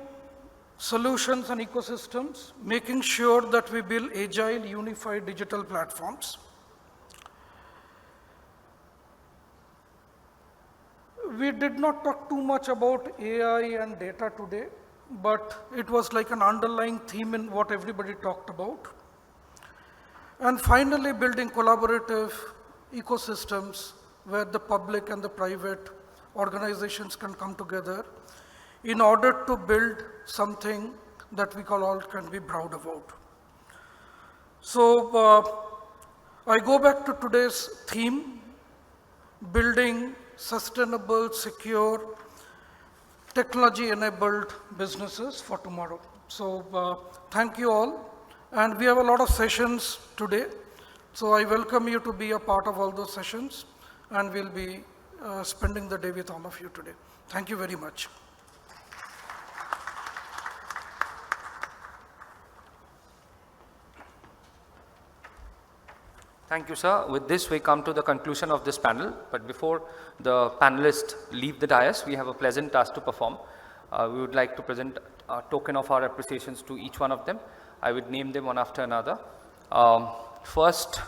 solutions and ecosystems, making sure that we build agile, unified digital platforms. We did not talk too much about AI and data today, but it was like an underlying theme in what everybody talked about. And finally, building collaborative ecosystems where the public and the private organizations can come together in order to build something that we all can be proud about. So I go back to today's theme, building sustainable, secure, technology-enabled businesses for tomorrow. So thank you all. And we have a lot of sessions today. So I welcome you to be a part of all those sessions. And we'll be spending the day with all of you today. Thank you very much. Thank you, sir. With this, we come to the conclusion of this panel. But before the panelists leave the dais, we have a pleasant task to perform. We would like to present a token of our appreciations to each one of them. I would name them one after another. First,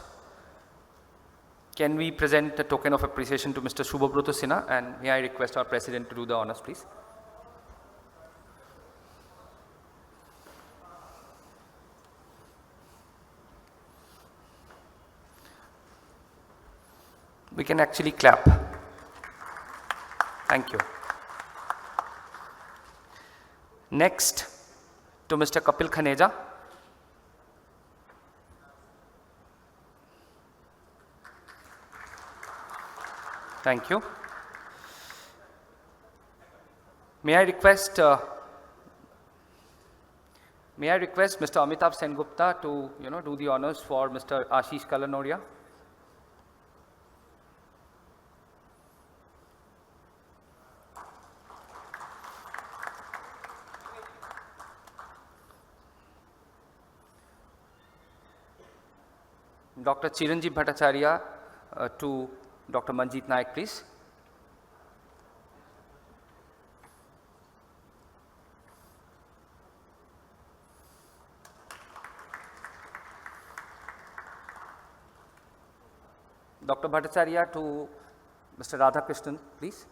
can we present a token of appreciation to Mr. Shubhabruto Sinha, and may I request our president to do the honors, please. We can actually clap. Thank you. Next, to Mr. Kapil Khaneja. Thank you. May I request Mr. Amitabh Sengupta to do the honors for Mr. Ashish Kalanoria. Dr. Chiranjeev Bhattacharya to Dr. Manjeet Naik, please. Dr. Bhattacharya to Mr. Radhakrishnan, please.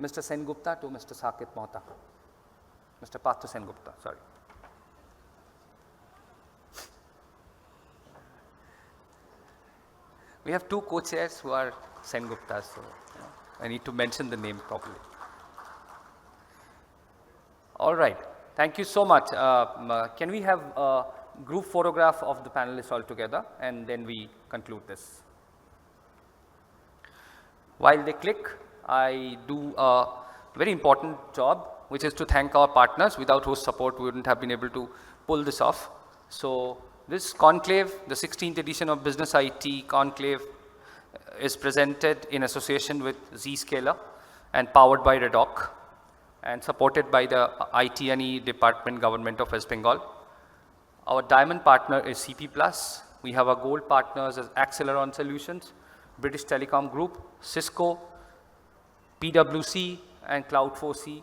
Mr. Sengupta to Mr. Saket Mohta. Mr. Partha Sengupta, sorry. We have 2 co-chairs who are Senguptas, so I need to mention the name properly. All right, thank you so much. Can we have a group photograph of the panelists all together, and then we conclude this. While they click, I do a very important job, which is to thank our partners, without whose support we wouldn't have been able to pull this off. So this conclave, the 16th edition of Business IT Conclave, is presented in association with Zscaler and powered by Redoc and supported by the IT&E Department, Government of West Bengal. Our diamond partner is CP+. We have our gold partners as Acceleron Solutions, British Telecom Group, Cisco, PwC and Cloud4C,